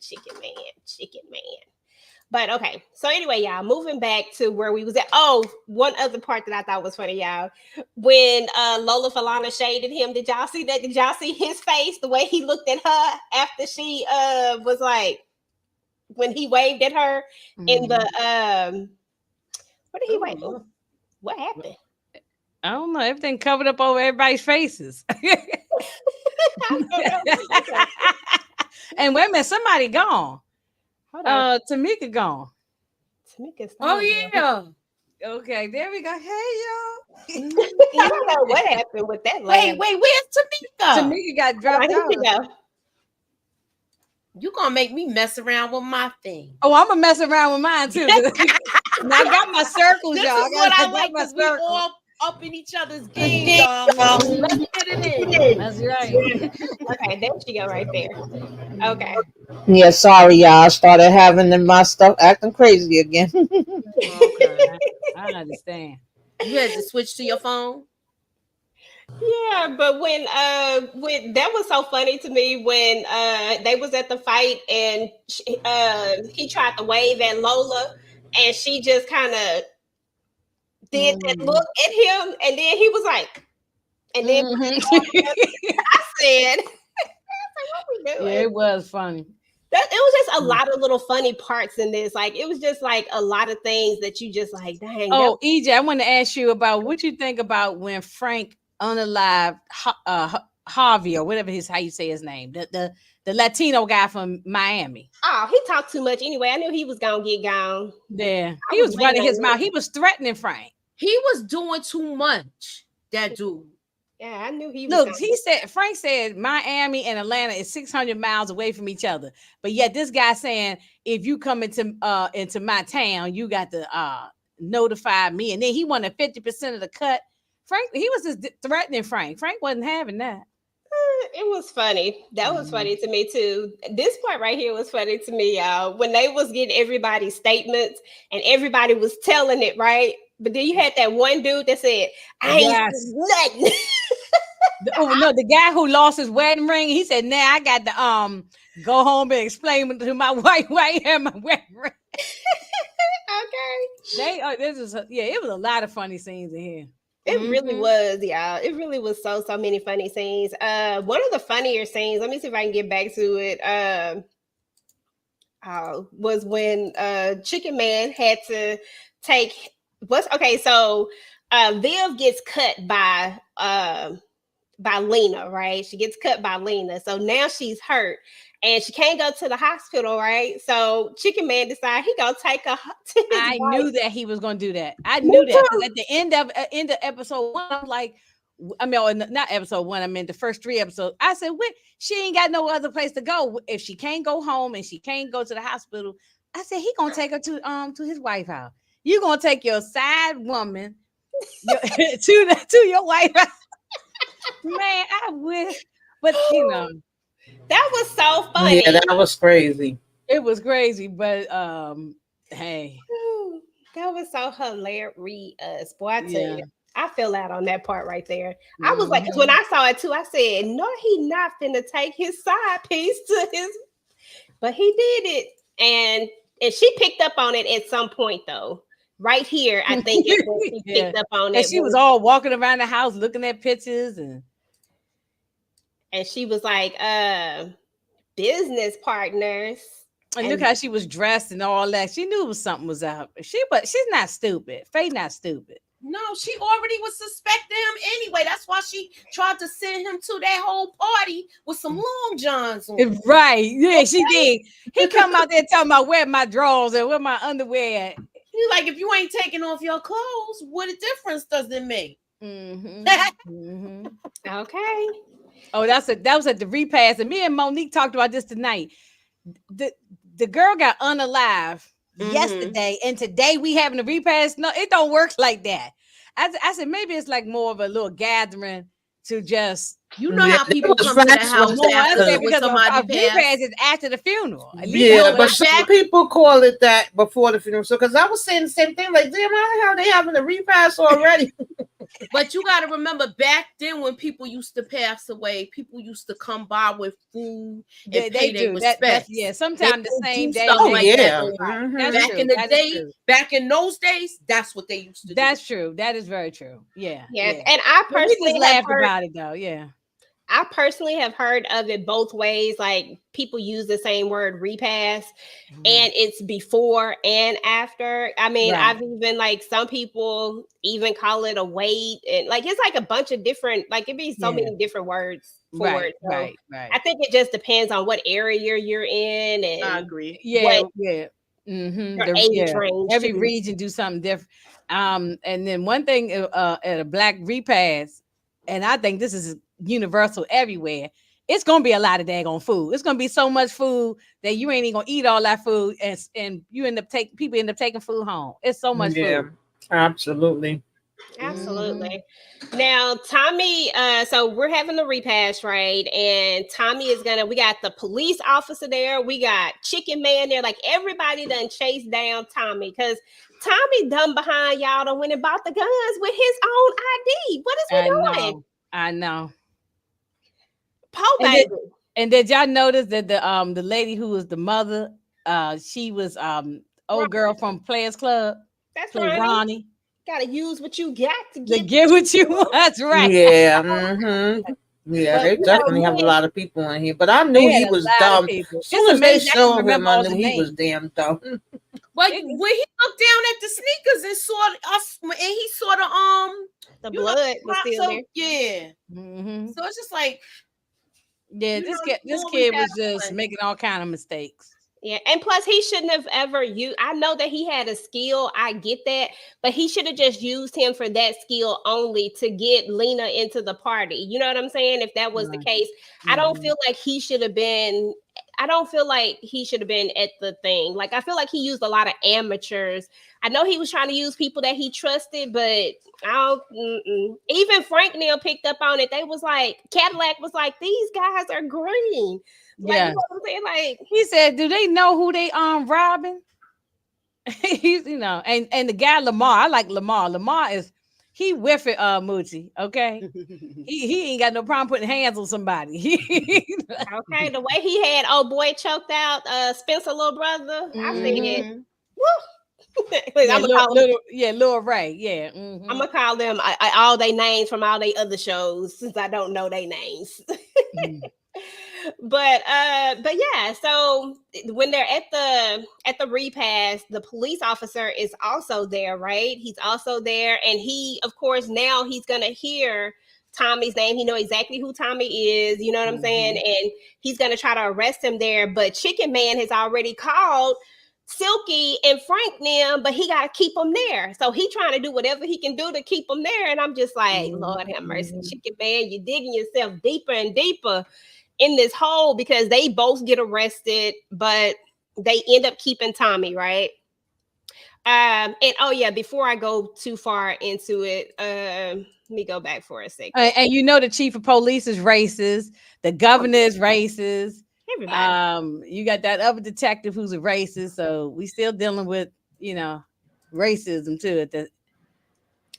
But okay, so anyway, y'all, moving back to where we was at. Oh, one other part that I thought was funny, y'all. When Lola Falana shaded him, did y'all see that? Did y'all see his face, the way he looked at her after she was like, when he waved at her in the, what did he wave? What happened? I don't know. Everything covered up over everybody's faces. And wait a minute, somebody gone. Tamika gone. Tamika's yeah. Okay, there we go. Hey, y'all. I don't know what happened with that. Wait, where's Tamika? Tamika got dropped out. You gonna make me mess around with my thing. Oh, I'm gonna mess around with mine too. And I got my circles, this y'all. Is what I like. My We all up in each other's game, y'all. Let's get it in. That's right. Okay, there she go right there. Okay. Yeah, sorry, y'all. I started having my stuff acting crazy again. Okay. I understand. You had to switch to your phone? Yeah, but when that was so funny to me when they was at the fight and he tried to wave at Lola and she just kind of did that look at him and then he was like, and then I said, what we doing? Yeah, it was funny. It was just a lot of little funny parts in this. Like it was just like a lot of things that you just like, dang. Oh, EJ, I want to ask you about what you think about when Frank unalived Harvey or whatever how you say his name, the Latino guy from Miami. Oh, he talked too much anyway. I knew he was gonna get gone. Yeah, he was running his mouth. He was threatening Frank. He was doing too much. That dude. Yeah, I knew he was. Look, Frank said Miami and Atlanta is 600 miles away from each other. But yet this guy saying, if you come into my town, you got to notify me. And then he wanted 50% of the cut. Frank, he was just threatening Frank. Frank wasn't having that. It was funny. That was funny to me too. This part right here was funny to me, y'all. When they was getting everybody's statements and everybody was telling it, right? But then you had that one dude that said, I ain't nothing. The guy who lost his wedding ring, he said, nah, I got to go home and explain to my wife why I had my wedding ring. Okay. It was a lot of funny scenes in here. It really was, y'all. It really was so many funny scenes. One of the funnier scenes, let me see if I can get back to it. Was when Chicken Man had to take so Viv gets cut by Lena, right? She gets cut by Lena. So now she's hurt and she can't go to the hospital, right? So Chicken Man decided he gonna take her to his I wife. knew that he was gonna do that. I knew that because at the end of episode 1, I'm like, not episode 1. I mean the first 3 episodes. I said, "What? She ain't got no other place to go if she can't go home and she can't go to the hospital." I said, "He gonna take her to his wife house. You gonna take your side woman to your wife house?" Man, I wish, but that was so funny. Yeah, that was crazy. It was crazy, but hey, that was so hilarious. Boy, I tell you, I fell out on that part right there. I was like, 'cause when I saw it too, I said, "No, he not finna take his side piece to his," but he did it, and she picked up on it at some point though. Right here, I think it was she picked up on it. And she was all walking around the house looking at pictures and she was like, business partners. And look how she was dressed and all that. She knew something was up. But she's not stupid. Faye not stupid. No, she already was suspecting him anyway. That's why she tried to send him to that whole party with some long johns on. Right. Yeah, she did. He come out there talking about where my drawers and where my underwear at. He's like, if you ain't taking off your clothes, what a difference does it make? Okay. Oh, that was at the repass. And me and Monique talked about this tonight. The girl got unalive yesterday, and today we having a repass. No, it don't work like that. I said maybe it's like more of a little gathering to just how people come to the house after with somebody repass is after the funeral. Yeah, but some people call it that before the funeral. So because I was saying the same thing, like, damn, how they having a repass already? But you got to remember, back then when people used to pass away, people used to come by with food and pay their respects. Sometimes the same day. Back in those days, that's what they used to do. That's true. That is very true. Yeah. And I personally laughed about it though. Yeah. I personally have heard of it both ways. Like people use the same word repass and it's before and after. I mean, I've even like some people even call it a wait, and like it's like a bunch of different, like it'd be so many different words for it. So right. I think it just depends on what area you're in. And I agree. Yeah. Your age range. Every region do something different. And then one thing at a black repass, and I think this is universal everywhere, it's gonna be a lot of daggone food. It's gonna be so much food that you ain't even gonna eat all that food, and you end up taking food home. It's so much food. Absolutely. Now Tommy, so we're having the repass, right? And Tommy we got the police officer there, we got Chicken Man there, like everybody done chased down Tommy because Tommy dumb behind y'all done went and bought the guns with his own ID. What is we doing? I know. And did y'all notice that the lady who was the mother, she was old girl from Players Club? That's Ronnie. Gotta use what you got to get what you want. That's right. Yeah. Yeah, they definitely have a lot of people in here, but I knew he was dumb. As soon as they showed him, I knew he was damn dumb. But when he looked down at the sneakers and saw us, and he saw the blood was still there. Yeah. So it's just like, this kid was just making all kind of mistakes. Yeah, and plus he shouldn't have ever used. I know that he had a skill. I get that, but he should have just used him for that skill only to get Lena into the party. You know what I'm saying? If that was the case, I don't feel like he should have been. I don't feel like he should have been at the thing. Like I feel like he used a lot of amateurs. I know he was trying to use people that he trusted, but even Frank Neal picked up on it. They was like, Cadillac was like, these guys are green. Like, you know what I'm saying? Like he said, do they know who they robbing? He's and the guy Lamar, I like Lamar. Lamar he with it, Moochie. Okay, he ain't got no problem putting hands on somebody. Okay, the way he had old boy choked out Spencer little brother, I said, woo. Yeah, I'm Lil Ray. Yeah. Mm-hmm. gonna call them all they names from all they other shows since I don't know their names. Mm-hmm. But yeah, so when they're at the repast, the police officer is also there, right? He's also there, and he, of course, now he's gonna hear Tommy's name. He know exactly who Tommy is, you know what I'm saying? And he's gonna try to arrest him there. But Chicken Man has already called Silky and Frank them, but he gotta keep them there. So he trying to do whatever he can do to keep them there. And I'm just like, Lord have mercy, Chicken Man, you're digging yourself deeper and deeper in this hole because they both get arrested, but they end up keeping Tommy, right? And oh yeah, before I go too far into it, let me go back for a second. And you know the chief of police is racist, the governor is racist. Everybody. You got that other detective who's a racist, so we still dealing with racism too.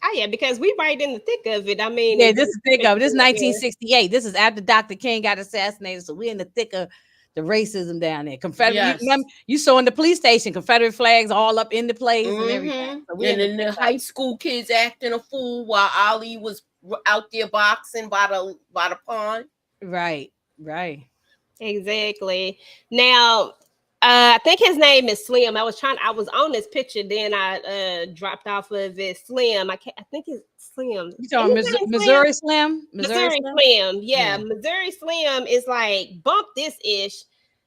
Oh yeah, because we right in the thick of it. I mean, yeah, this is thick of it. This is 1968. This is after Dr. King got assassinated, so we're in the thick of the racism down there. Confederate, Yes. you saw in the police station Confederate flags all up in the place and everything. So and then the high school kids acting a fool while Ali was out there boxing by the pond. Right. Exactly. Now, I think his name is Slim. I was on this picture, then I dropped off of it. Slim. I think it's Slim. You talking Missouri Slim? Missouri Slim. Yeah, Missouri Slim is like bump this ish,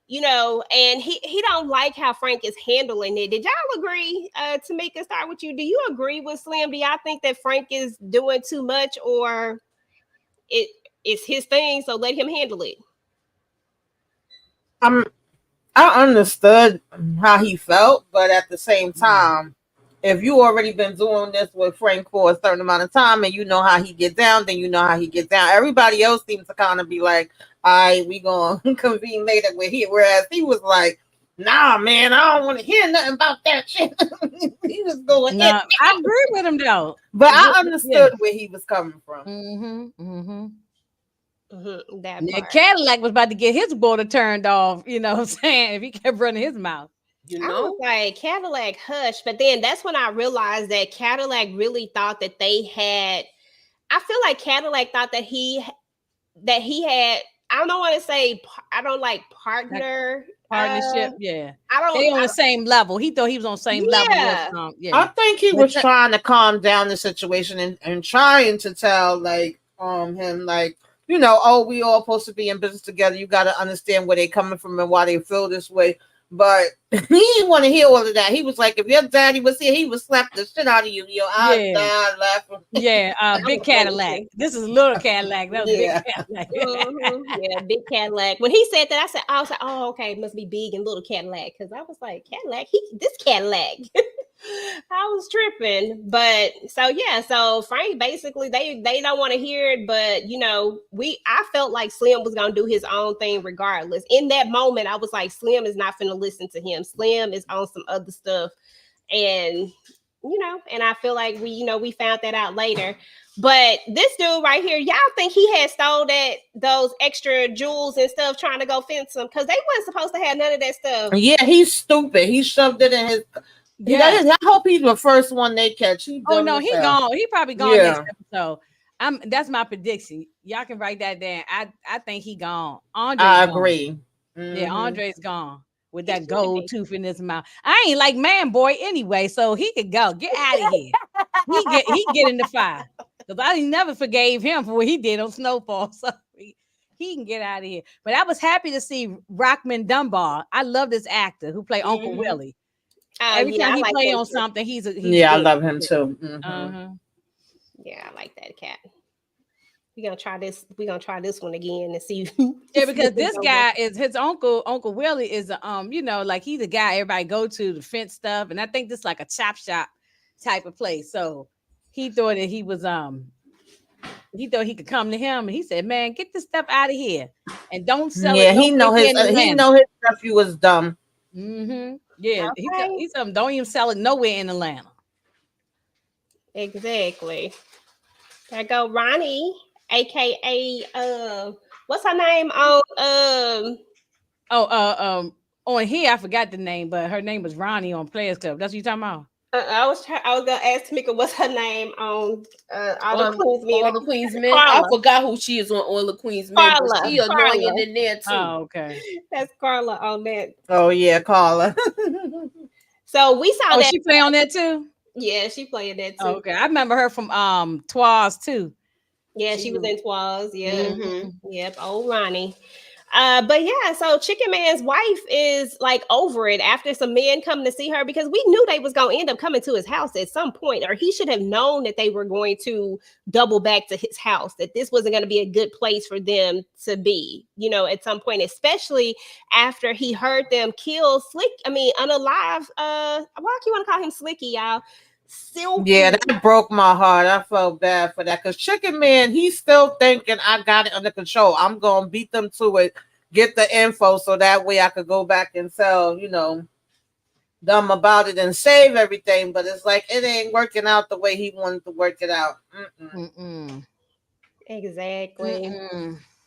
and he don't like how Frank is handling it. Did y'all agree? Tamika, start with you. Do you agree with Slim? Do y'all think that Frank is doing too much, or it's his thing? So let him handle it. I understood how he felt, but at the same time, if you already been doing this with Frank for a certain amount of time and you know how he get down, then you know how he get down. Everybody else seems to kind of be like, all right, we gonna convene later with him. Whereas he was like, nah, man, I don't want to hear nothing about that shit. He was going in. I agree with him though. But I understood where he was coming from. That Cadillac was about to get his water turned off, you know what I'm saying? If he kept running his mouth. I was like, Cadillac, hush. But then that's when I realized that Cadillac really thought that they had, I feel like Cadillac thought that he had, I don't want to say, I don't like partnership. Yeah. They on the same level. He thought he was on the same level. I think he was trying to calm down the situation and trying to tell him we all supposed to be in business together. You got to understand where they're coming from and why they feel this way. But he didn't want to hear all of that. He was like, if your daddy was here, he would slap the shit out of you. I died laughing. Yeah, big Cadillac. This is little Cadillac. That was big Cadillac. Yeah, big Cadillac. When he said that, I was like, oh, okay, it must be big and little Cadillac. Because I was like, Cadillac, this Cadillac. I was tripping. But so Frank basically they don't want to hear it, but I felt like Slim was gonna do his own thing regardless. In that moment, I was like, Slim is not gonna listen to him. Slim is on some other stuff. And and I feel like we found that out later. But this dude right here, y'all think he had stole those extra jewels and stuff trying to go fence them? Because they weren't supposed to have none of that stuff. Yeah, he's stupid. He shoved it in his. Yeah, I hope he's the first one they catch. He gone. He probably gone next episode. That's my prediction. Y'all can write that down. I think he gone. I agree. Yeah, Andre's gone with that gold tooth in his mouth. I ain't like Man Boy anyway, so he could go. Get out of here. He get in the fire because I never forgave him for what he did on Snowfall. So he can get out of here. But I was happy to see Rockman Dunbar. I love this actor who played Uncle Willie. Every time he play on something, he's I love him too. Yeah, I like that cat. We're gonna try this. We're gonna try this one again and see. Yeah, because this guy is his uncle. Uncle Willie is he's the guy everybody go to the fence stuff, and I think this is like a chop shop type of place. So he thought that he was he thought he could come to him, and he said, "Man, get this stuff out of here and don't sell it." Yeah, he know his nephew was dumb. Yeah, okay. He said, don't even sell it nowhere in Atlanta. Exactly. There go Ronnie, aka what's her name on on here I forgot the name, but her name was Ronnie on Players Club. That's what you talking about? I was gonna ask Tamika what's her name on All the Queen's Men. All the Queen's Men. Carla. I forgot who she is on All the Queen's Men, but Carla. she annoying Carla. in there too. Oh, okay. That's Carla on that. Oh yeah, Carla. So we saw Oh, that. she play on that too? Yeah, she played that too. Oh, okay. I remember her from Twas too. Yeah, she was in Twas. Yeah. Mm-hmm. Yep. Old Ronnie. But yeah, so Chicken Man's wife is like over it after some men come to see her because we knew they was gonna end up coming to his house at some point, or he should have known that they were going to double back to his house, that this wasn't going to be a good place for them to be, you know, at some point, especially after he heard them kill unalive, why do you want to call him Slicky, y'all? Silky. Yeah, that broke my heart. I felt bad for that because Chicken Man, he's still thinking I got it under control. I'm gonna beat them to it, get the info so that way I could go back and tell, you know, them about it and save everything. But it's like it ain't working out the way he wanted to work it out. Exactly.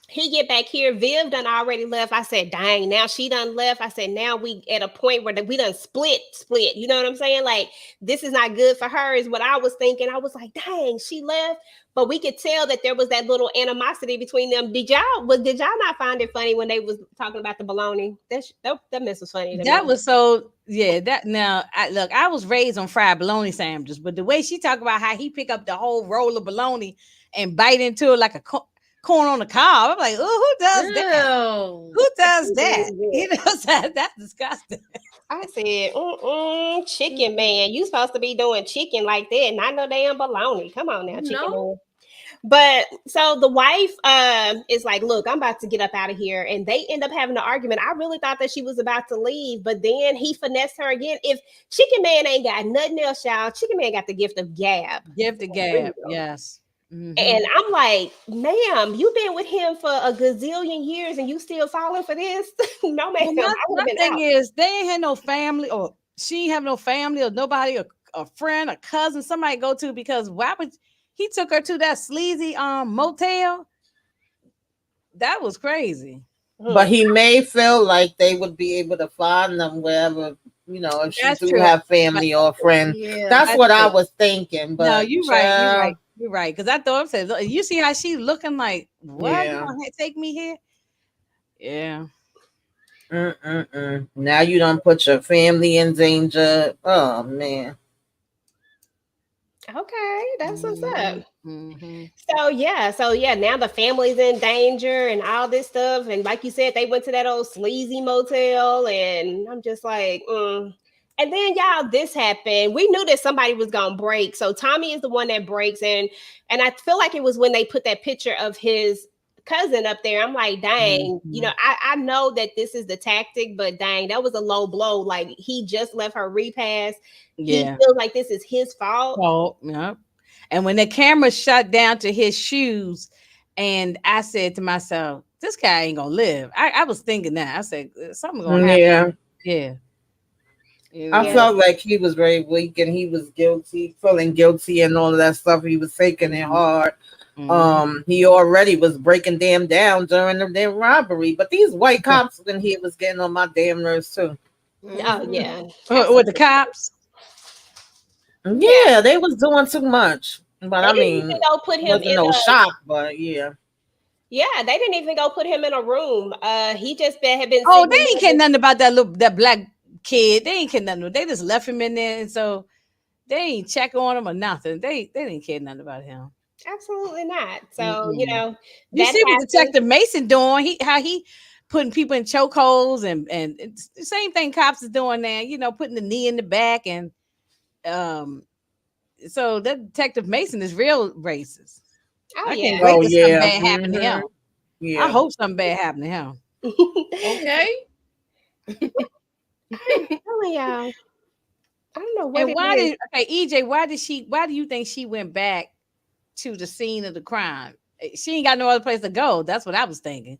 He get back here. Viv done already left. I said, dang, now she done left. I said, now we at a point where we done split. You know what I'm saying? Like, this is not good for her is what I was thinking. I was like, dang, she left. But we could tell that there was that little animosity between them. Did y'all not find it funny when they was talking about the bologna? That mess was funny. That was so, yeah, I was raised on fried bologna sandwiches, but the way she talked about how he pick up the whole roll of bologna and bite into it like a corn on the cob. I'm like, oh, who does that? Who does that? You know, that's disgusting. I said, Chicken Man, you supposed to be doing chicken like that, not no damn bologna. Come on now, Chicken Man. But so the wife is like, look, I'm about to get up out of here. And they end up having an argument. I really thought that she was about to leave, but then he finessed her again. If Chicken Man ain't got nothing else, y'all, Chicken Man got the gift of gab. Gift of gab, yes. And I'm like, ma'am, you've been with him for a gazillion years and you still falling for this? No, ma'am. My thing is, they ain't had no family, or she ain't have no family or nobody, or a friend, a cousin, somebody to go to, because why would he took her to that sleazy motel? That was crazy. But he may feel like they would be able to find them wherever, you know, if she do have family or friend. Yeah, that's what I was thinking. But no, you're right. You're right. Because I thought I said, you see how she looking like, what? Yeah. You want to take me here? Yeah. Now you don't put your family in danger. Oh man. Okay, that's what's up. So yeah, now the family's in danger and all this stuff. And like you said, they went to that old sleazy motel, and I'm just like, And then y'all, this happened. We knew that somebody was gonna break. So Tommy is the one that breaks, and I feel like it was when they put that picture of his cousin up there. I'm like, dang, you know, I know that this is the tactic, but dang, that was a low blow. Like, he just left her repass. He feels like this is his fault. Oh, yeah. And when the camera shut down to his shoes, and I said to myself, this guy ain't gonna live. I was thinking that. I said, something's gonna happen. Yeah. I felt like he was very weak and he was feeling guilty and all of that stuff. He was taking it hard. He already was breaking them down during the damn robbery. But these white cops in here was getting on my damn nerves too. Oh yeah. With the cops? Yeah, they was doing too much. But they I mean, go put him in no shock, but yeah. Yeah, they didn't even go put him in a room. He just had been. Oh, they ain't care nothing about that black kid. They ain't care nothing. They just left him in there, and so they ain't check on him or nothing. They didn't care nothing about him. Absolutely not. So you know, you see what Detective Mason doing? How he putting people in chokeholds, and the same thing cops is doing now. You know, putting the knee in the back, and so that Detective Mason is real racist. Oh, I can't wait till something bad happen to him. Yeah. I hope something bad happen to him. Okay. I don't know what. And why EJ? Why do you think she went back to the scene of the crime? She ain't got no other place to go. That's what I was thinking.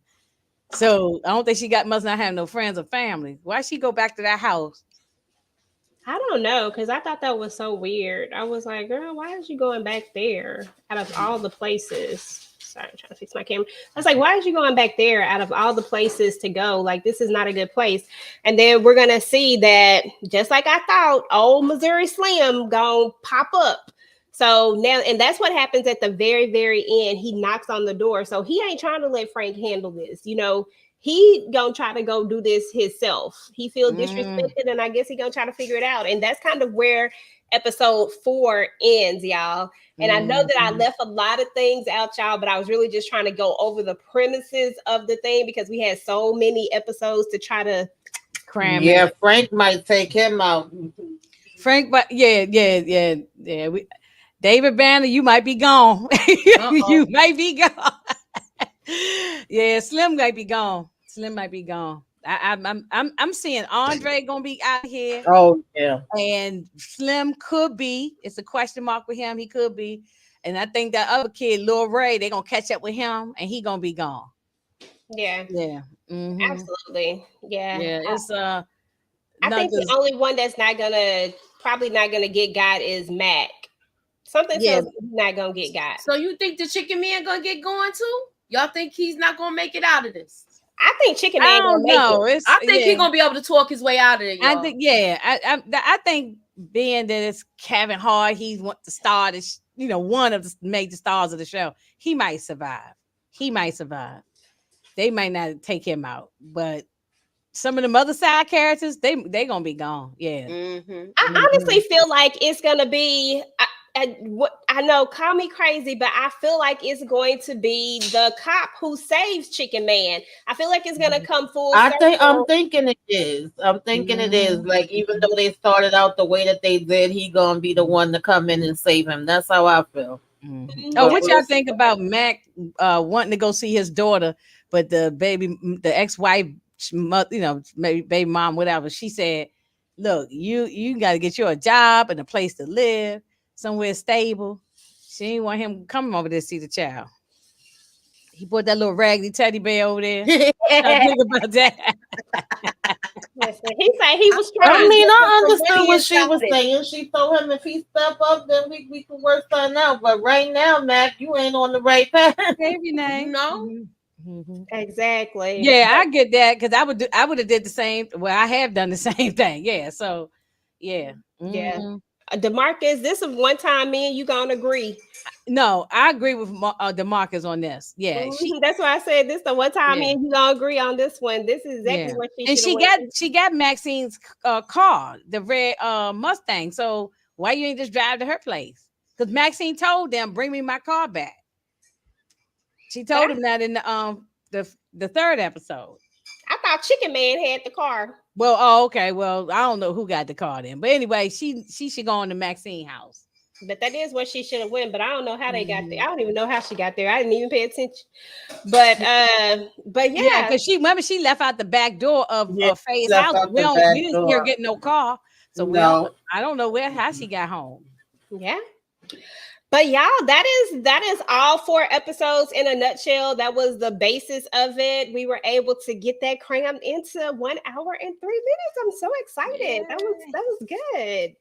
So I don't think must not have no friends or family. Why she go back to that house? I don't know, because I thought that was so weird. I was like, girl, why is she going back there out of all the places? Sorry, I'm trying to fix my camera. I was like, why is you going back there out of all the places to go? Like, this is not a good place. And then we're going to see that, just like I thought, old Missouri Slim going to pop up. So now, and that's what happens at the very, very end. He knocks on the door. So he ain't trying to let Frank handle this. You know, he gonna try to go do this himself. He feels disrespected, and I guess he gonna try to figure it out. And that's kind of where episode 4 ends, y'all. And I know that I left a lot of things out, y'all, but I was really just trying to go over the premises of the thing because we had so many episodes to try to cram. Yeah, Frank might take him out. Frank, but yeah. David Banner, you might be gone. You might be gone. Yeah, Slim might be gone. Slim might be gone. I'm seeing Andre gonna be out here. Oh yeah, and Slim could be. It's a question mark with him. He could be, and I think that other kid, Lil Ray, they're gonna catch up with him, and he gonna be gone. Yeah. Absolutely. Yeah. It's I think the only one that's probably not gonna get got is Mac. Something tells me he's not gonna get got. So you think the Chicken Man gonna get going too? Y'all think he's not gonna make it out of this? I think Chicken Man gonna make it. I think he's gonna be able to talk his way out of it. Y'all. I think, I think being that it's Kevin Hart, he's the star, one of the major stars of the show. He might survive. They might not take him out, but some of them other side characters, they gonna be gone. Yeah. I honestly feel like it's gonna be. I know, call me crazy, but I feel like it's going to be the cop who saves Chicken Man. I feel like it's gonna come full circle. I'm thinking it is. It is. Like, even though they started out the way that they did, he gonna be the one to come in and save him. That's how I feel. Oh, what y'all think about Mac wanting to go see his daughter, but the ex-wife, baby mom, whatever, she said, "Look, you got to get you a job and a place to live." Somewhere stable. She didn't want him coming over there to see the child. He put that little raggedy teddy bear over there. I think about that. Listen, he said he was trying. I mean, I understood what she was saying. She told him if he step up, then we could work something out. But right now, Mac, you ain't on the right path. Baby name. No. Exactly. Yeah, I get that because I would have did the same. Well, I have done the same thing. Yeah. So, yeah. Yeah. DeMarcus, this is one time me and you gonna agree. No, I agree with DeMarcus on this. Yeah, that's why I said this the one time me and you gonna agree on this one. This is exactly what she. And she got Maxine's car, the red Mustang. So why you ain't just drive to her place? Because Maxine told them, "Bring me my car back." She told him that in the third episode. I thought Chicken Man had the car. Well, okay. Well, I don't know who got the car then, but anyway, she should go in the Maxine house. But that is where she should have went. But I don't know how they got there. I don't even know how she got there. I didn't even pay attention. But yeah, because she left out the back door of Faye's house. We didn't see her get no car, so I don't know how she got home. Yeah. But y'all, that is all 4 episodes in a nutshell. That was the basis of it. We were able to get that crammed into 1 hour and 3 minutes. I'm so excited. That was good.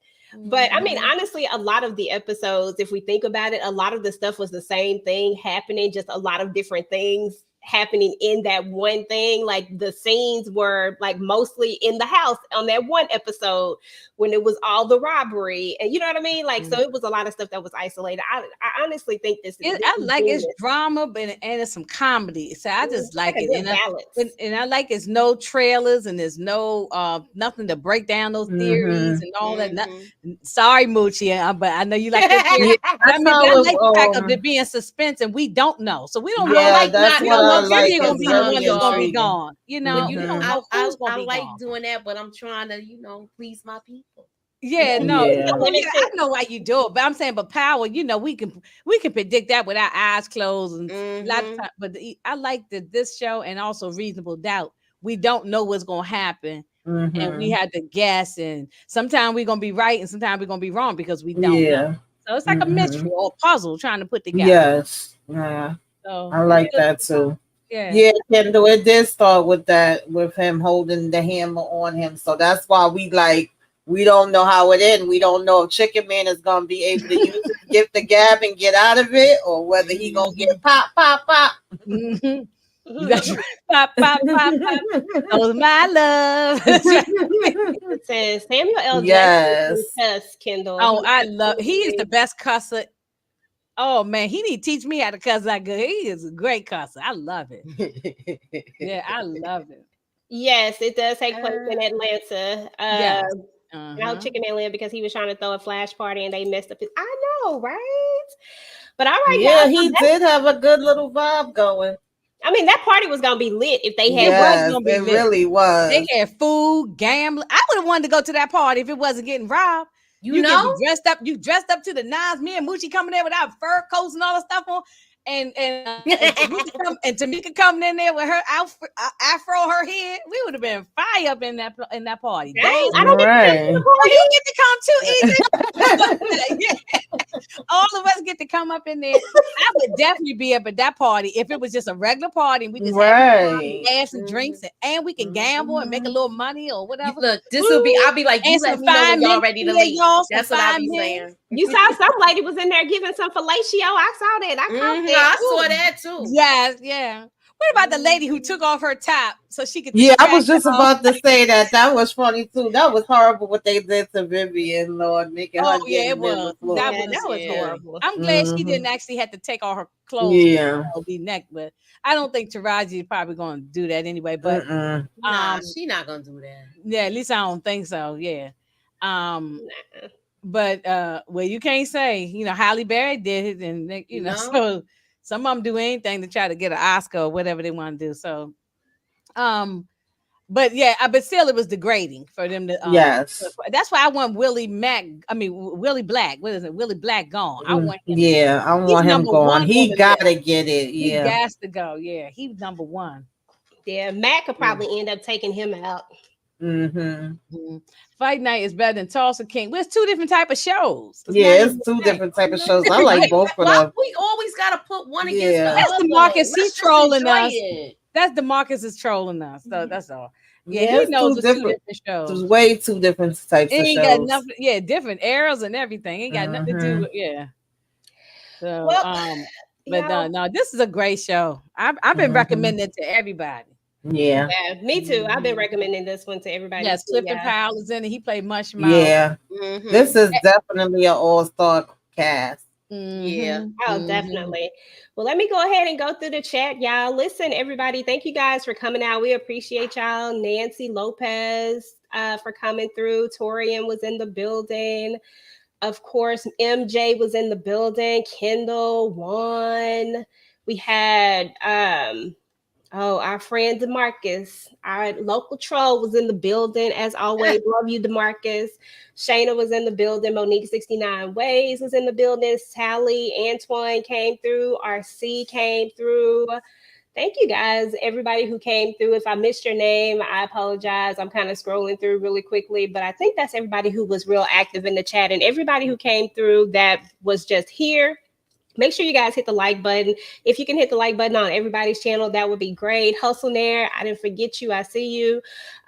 But I mean, honestly, a lot of the episodes, if we think about it, a lot of the stuff was the same thing happening, just a lot of different things happening in that one thing. Like the scenes were like mostly in the house on that one episode when it was all the robbery, and you know what I mean. Like so, it was a lot of stuff that was isolated. I honestly think this is. I like it's drama, and it's some comedy. So I just like it, and I like it's no trailers and there's no nothing to break down those theories and all that. Sorry, Moochie, but I know you like the theory. I like the fact of it being suspense, and we don't know, so we don't know. Like you're gonna be the one that's gonna be gone. You know, you don't know who's gonna be gone. I like doing that, but I'm trying to, please my people. Yeah, no, I know why you do it, but I'm saying, but Power, we can predict that with our eyes closed, and a lot of time, but I like this show, and also Reasonable Doubt. We don't know what's gonna happen, and we had to guess, and sometimes we're gonna be right, and sometimes we're gonna be wrong because we don't know. So it's like a mystery or a puzzle trying to put together. Yes, yeah. So I like that too. Yeah, Kendall, it did start with him holding the hammer on him. So that's why we like we don't know how it ends. We don't know if Chicken Man is gonna be able to use his gift the gab and get out of it, or whether he gonna get pop. Mhm. That's right. Pop, pop, pop, pop. Oh, my love. That's right. It says Samuel L. Yes. Jackson cuss, Kendall. Oh, I love. He is the best cusser. Oh man, he need to teach me how to cuss that good. He is a great cusser. I love it. Yeah, I love it. Yes, it does take place in Atlanta. Yes. I hope Chicken Man lived because he was trying to throw a flash party and they messed up his. I know, right? But all right, Yeah, y'all, he did have a good little vibe going. I mean, that party was gonna be lit if they had. Yes, gonna be it lit. really was. They had food, gambling. I would have wanted to go to that party if it wasn't getting robbed. You know, can be dressed up. You dressed up to the nines. Me and Moochie coming there with our fur coats and all the stuff on, and Tamika coming in there with her outfit, afro, her head. We would have been fire up in that party. I don't Right. You get to come too, easy. Yeah. All of us get to come up in there. I would definitely be up at that party if it was just a regular party and we just have some drinks and we can gamble and make a little money or whatever. Look, this will be. I'll be like, you And let some me know when fine y'all men ready to in there, leave. y'all, some That's what I'll be fine men. saying. You saw some lady was in there giving some fellatio. I saw that. I caught that. I saw that too. Yes, yeah. What about the lady who took off her top so she could? Yeah, I was just about to say that. That was funny too. That was horrible what they did to Vivian, Lord, making her Oh get yeah, in it was. the That That was Yeah. horrible. I'm glad she didn't actually have to take all her clothes. Yeah. Be neck, but I don't think Taraji is probably going to do that anyway. But Nah, she not gonna do that. yeah, at least I don't think so. Yeah. But well, you can't say, Halle Berry did it, and they, No. so some of them do anything to try to get an Oscar or whatever they want to do. So, but yeah, but still, it was degrading for them to. Yes. That's why I want Willie Black. What is it? Willie Black gone. I want him. Yeah, I want him gone. He gotta get it. Yeah, he has to go. Yeah, he's number one. Yeah, Matt could probably end up taking him out. Fight Night is better than Tulsa King. Well, it's two different type of shows. It's two different type of shows. I like both of them. We always gotta put one against the other. That's DeMarcus. He's trolling us. It. That's DeMarcus is trolling us. So that's all. Yeah, he knows it's two different shows. There's way two different types of shows. Got nothing. Yeah, different eras and everything. Ain't got nothing to do with So, but no, this is a great show. I've been recommending it to everybody. Yeah, me too. I've been recommending this one to everybody. Yes, Clifton Powell is in it. He played Mushmouth. Yeah, this is definitely an all-star cast. Yeah. Oh, definitely. Well, let me go ahead and go through the chat, y'all. Listen, everybody, thank you guys for coming out. We appreciate y'all. Nancy Lopez for coming through. Torian was in the building. Of course, MJ was in the building. Kendall, Juan. We had our friend DeMarcus, our local troll, was in the building as always. Love you, DeMarcus. Shayna was in the building. Monique 69 Ways was in the building. Sally, Antoine came through. RC came through. Thank you guys, everybody who came through. If I missed your name, I apologize. I'm kind of scrolling through really quickly, but I think that's everybody who was real active in the chat and everybody who came through that was just here. Make sure you guys hit the like button. If you can hit the like button on everybody's channel, that would be great. Hustle Nair, I didn't forget you. I see you.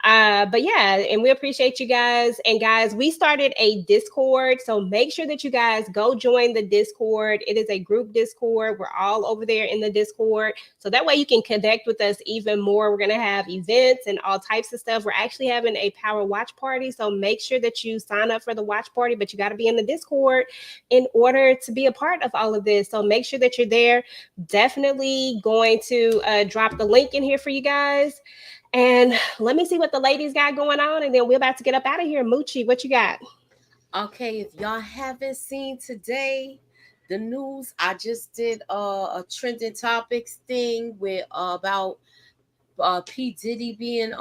But yeah, and we appreciate you guys. And guys, we started a Discord. So make sure that you guys go join the Discord. It is a group Discord. We're all over there in the Discord. So that way you can connect with us even more. We're going to have events and all types of stuff. We're actually having a power watch party. So make sure that you sign up for the watch party, but you got to be in the Discord in order to be a part of all of this. So make sure that you're there. Definitely going to drop the link in here for you guys. And let me see what the ladies got going on. And then we're about to get up out of here. Moochie, what you got? Okay, if y'all haven't seen today, the news, I just did a trending topics thing with about P. Diddy being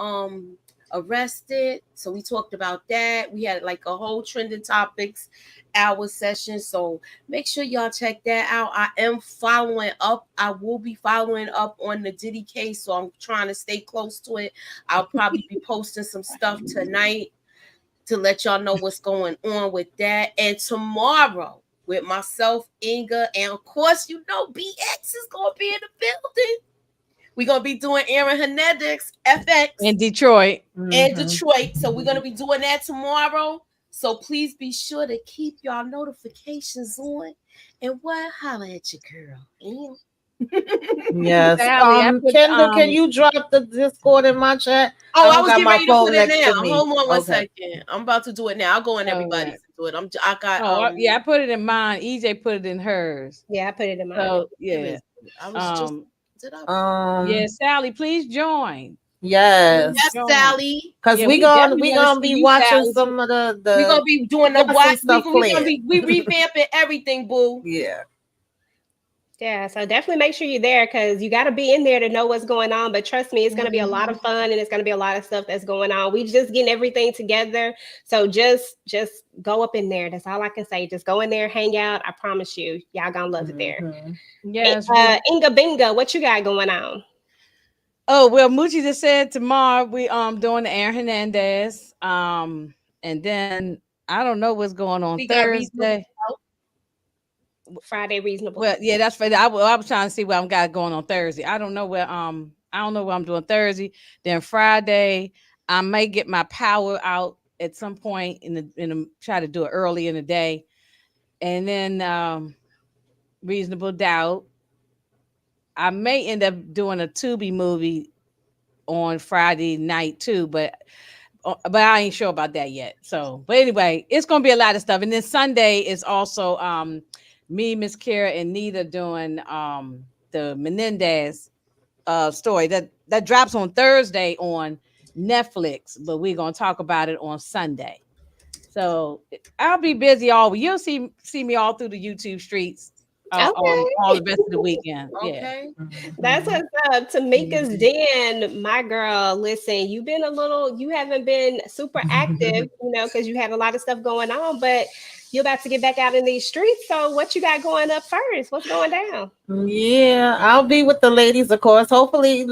arrested. So we talked about that. We had like a whole trending topics hour session. So make sure y'all check that out. I am following up. I will be following up on the Diddy case. So I'm trying to stay close to it. I'll probably be posting some stuff tonight to let y'all know what's going on with that. And tomorrow with myself, Inga, and of course, BX is going to be in the building. We're going to be doing Aaron Hernandez FX in Detroit. In Detroit. So we're going to be doing that tomorrow. So please be sure to keep y'all notifications on. And what? Holla at your girl. Yes. Sally, I put, Kendall, can you drop the Discord in my chat? Oh, I don't was got getting my ready to phone put it next now. to me. Hold on one Okay. second. I'm about to do it now. I'll go in everybody's and do it. I got yeah, I put it in mine. EJ put it in hers. Yeah, I put it in mine. So yeah. I was just yeah, Sally, please join. Yes. Yes, Sally. Because Yeah, we gonna be watching Sally. some of the we're gonna be doing the watch stuff. We revamping everything, boo. Yeah. Yeah, so definitely make sure you're there because you got to be in there to know what's going on. But trust me, it's going to be a lot of fun and it's going to be a lot of stuff that's going on. We just getting everything together. So just go up in there. That's all I can say. Just go in there, hang out. I promise you, y'all gonna love it there. Yes. Inga Binga, what you got going on? Oh, well, Moochie just said tomorrow we doing the Aaron Hernandez. And then I don't know what's going on Thursday. Friday reasonable. Well, yeah, that's for I was trying to see what I'm got going on Thursday. I don't know what I'm doing Thursday. Then Friday, I may get my power out at some point in the try to do it early in the day. And then Reasonable Doubt. I may end up doing a Tubi movie on Friday night too, but I ain't sure about that yet. So, but anyway, it's gonna be a lot of stuff. And then Sunday is also me, Miss Kara, and Nita doing the Menendez story that drops on Thursday on Netflix, but we're gonna talk about it on Sunday. So I'll be busy all week. You'll see me all through the YouTube streets. All the rest of the weekend. Okay. Yeah. That's what's up. Tamika's Den, my girl. Listen, you haven't been super active, because you had a lot of stuff going on, but you're about to get back out in these streets. So what you got going up first? What's going down? Yeah, I'll be with the ladies, of course. Hopefully,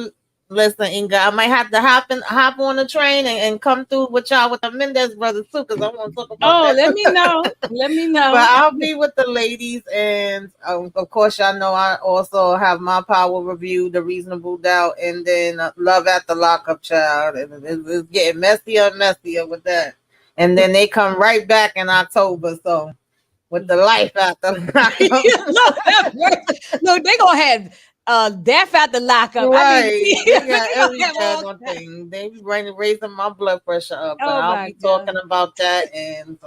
listen, Inga, I might have to hop on the train and come through with y'all with the Mendez brothers too, because I want to talk about that. Let me know. Let me know. But I'll be with the ladies, and of course, y'all know I also have my power review, The Reasonable Doubt, and then Love at the Lockup, child. And it's getting messier and messier with that. And then they come right back in October, so with the Life After Lockup. Look, they gonna have Death at the Lockup. Right. I mean, they got every damn thing. They be raising my blood pressure up. But I'll be talking about that. And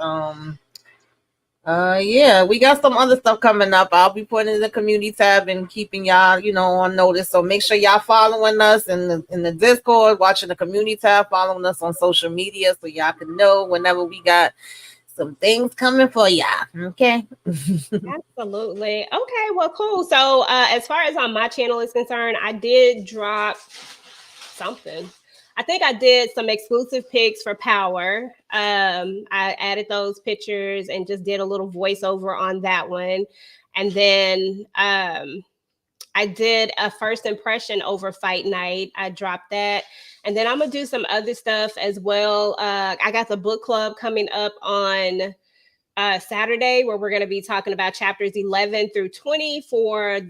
yeah, we got some other stuff coming up. I'll be putting in the community tab and keeping y'all, on notice. So make sure y'all following us in the Discord, watching the community tab, following us on social media so y'all can know whenever we got some things coming for y'all. Okay. Absolutely. Okay, well, cool. So as far as on my channel is concerned, I did drop something. I think I did some exclusive pics for Power. I added those pictures and just did a little voiceover on that one. And then I did a first impression over Fight Night. I dropped that. And then I'm going to do some other stuff as well. I got the book club coming up on Saturday, where we're going to be talking about chapters 11 through 20 for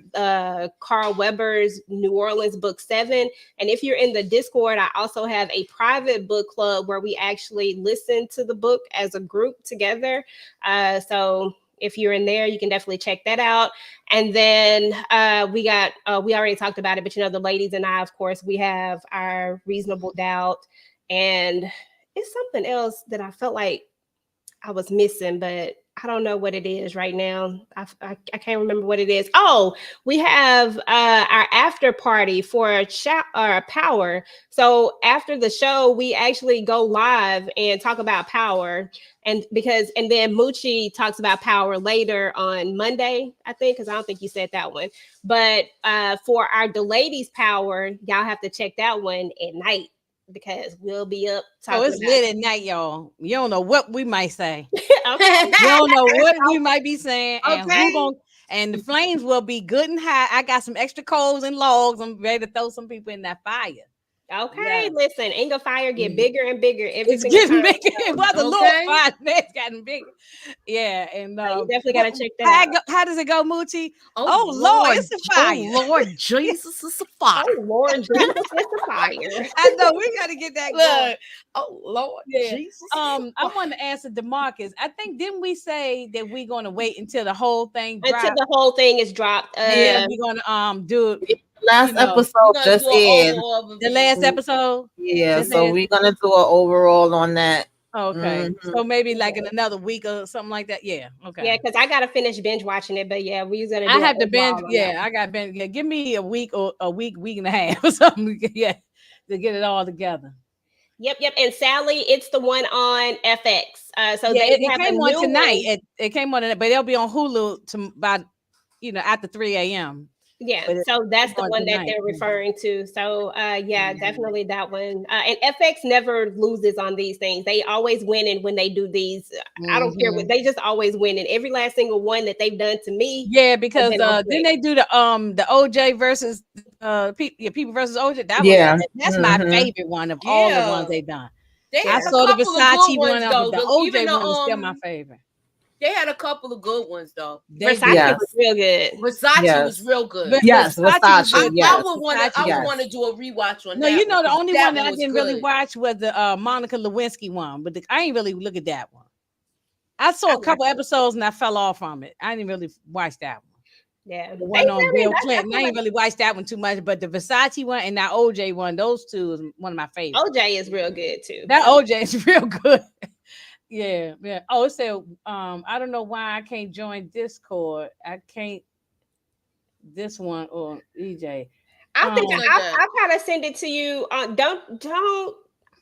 Carl Weber's New Orleans book 7. And if you're in the Discord, I also have a private book club where we actually listen to the book as a group together. So if you're in there, you can definitely check that out. And then we already talked about it, but the ladies and I, of course, we have our Reasonable Doubt, and it's something else that I felt like I was missing, but I don't know what it is right now. I can't remember what it is. Oh, we have our after party for Power. So after the show, we actually go live and talk about Power, and then Moochie talks about Power later on Monday, I think, because I don't think you said that one. But for our The Ladies Power, y'all have to check that one at night, because we'll be up talking. Oh, it's lit at night, y'all. You don't know what we might say. Okay. You don't know what we might be saying. Okay. And the flames will be good and high. I got some extra coals and logs. I'm ready to throw some people in that fire. Okay, Yes. listen, Inga Fire get bigger and bigger every It's single getting time. bigger. It was a little Okay. fire, man. It's gotten bigger. Yeah, and You definitely gotta check that out. how does it go, Moochie? Oh, Oh Lord, it's a fire. Oh Lord, Jesus, it's a fire. Oh Lord, Jesus, it's a fire. I know we got to get that going. Look, oh Lord, Yeah. Jesus. I want to answer DeMarcus. I think didn't we say that we're gonna wait until the whole thing Until drops? the whole thing is dropped. Yeah, we're gonna do it. Last You know, episode We're gonna just do an aired. overall review. The last episode. Yeah, This so is- we're gonna do an overall on that. Okay, Mhm. so maybe like in another week or something like that. Yeah. Okay. Yeah, because I gotta finish binge watching it, but yeah, we're gonna. I have to binge. Yeah, I got binge. Yeah, give me a week or week and a half or something. Yeah, to get it all together. Yep. And Sally, it's the one on FX. So Yeah, they it have came a on new tonight. one. It came on tonight, but it'll be on Hulu by after 3 a.m. Yeah, But so that's the on one that tonight. they're referring to. So yeah, Mhm. definitely that one. And FX never loses on these things. They always winning when they do these. I don't care what, they just always winning. Every last single one that they've done to me. Yeah, because been on didn't they do the OJ versus people versus OJ? That's my Mhm. favorite one of all the ones Yeah. they done. They I had a saw the couple of Versace good one, ones but though. the OJ Even the, one was still my favorite. They had a couple of good ones though. Versace Yes. was real good. Versace Yes. was real good. But Yes, was Versace. good. Yes. I would want Yes. to do a rewatch on No, that. the one, only that one that I was didn't really good. watch was the Monica Lewinsky one, but I ain't really look at that one. I saw a I couple watched it. episodes and I fell off from it. I didn't really watch that one. Yeah, The one on Bill Clinton, I like ain't really watched that one too much, but the Versace one and that OJ one, those two is one of my favorites. OJ is real good too. That OJ is real good. Yeah. Oh, it said, I don't know why I can't join Discord. I can't this one or EJ. I think I gotta send it to you.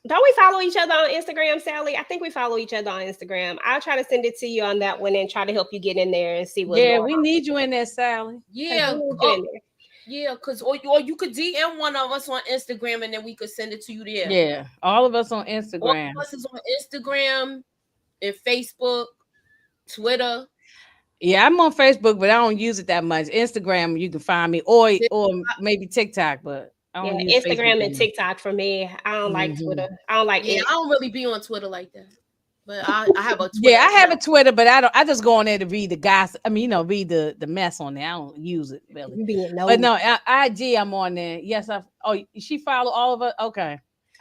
Don't we follow each other on Instagram, Sally? I think we follow each other on Instagram. I'll try to send it to you on that one and try to help you get in there and see what's going on. We need you in there, Sally. Yeah. Yeah, because or you could DM one of us on Instagram and then we could send it to you there. Yeah, all of us on Instagram. All of us is on Instagram and Facebook, Twitter. Yeah, I'm on Facebook, but I don't use it that much. Instagram, you can find me, or maybe TikTok, but I don't use Instagram Facebook and TikTok for me. I don't like Twitter. I don't like it. I don't really be on Twitter like that. But I have a Twitter. Yeah, I have a Twitter, but I just go on there to read the gossip. I mean, read the mess on there. I don't use it really. But no, IG, I'm on there. Yes, she follow all of us. Okay.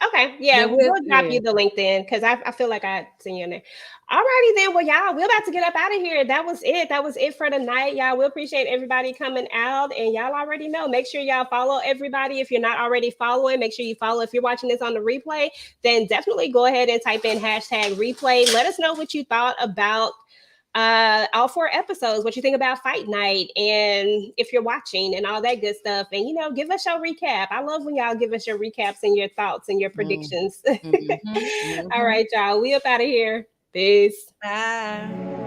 Okay, yeah, we'll drop you the link then because I feel like I seen you in there. Alrighty then, well, y'all, we're about to get up out of here. That was it for tonight, y'all. We appreciate everybody coming out, and y'all already know. Make sure y'all follow everybody. If you're not already following, make sure you follow. If you're watching this on the replay, then definitely go ahead and type in #replay. Let us know what you thought about all 4 episodes, what you think about Fight Night, and if you're watching and all that good stuff, and give us your recap. I love when y'all give us your recaps and your thoughts and your predictions. All right, y'all, we up out of here. Peace. Bye.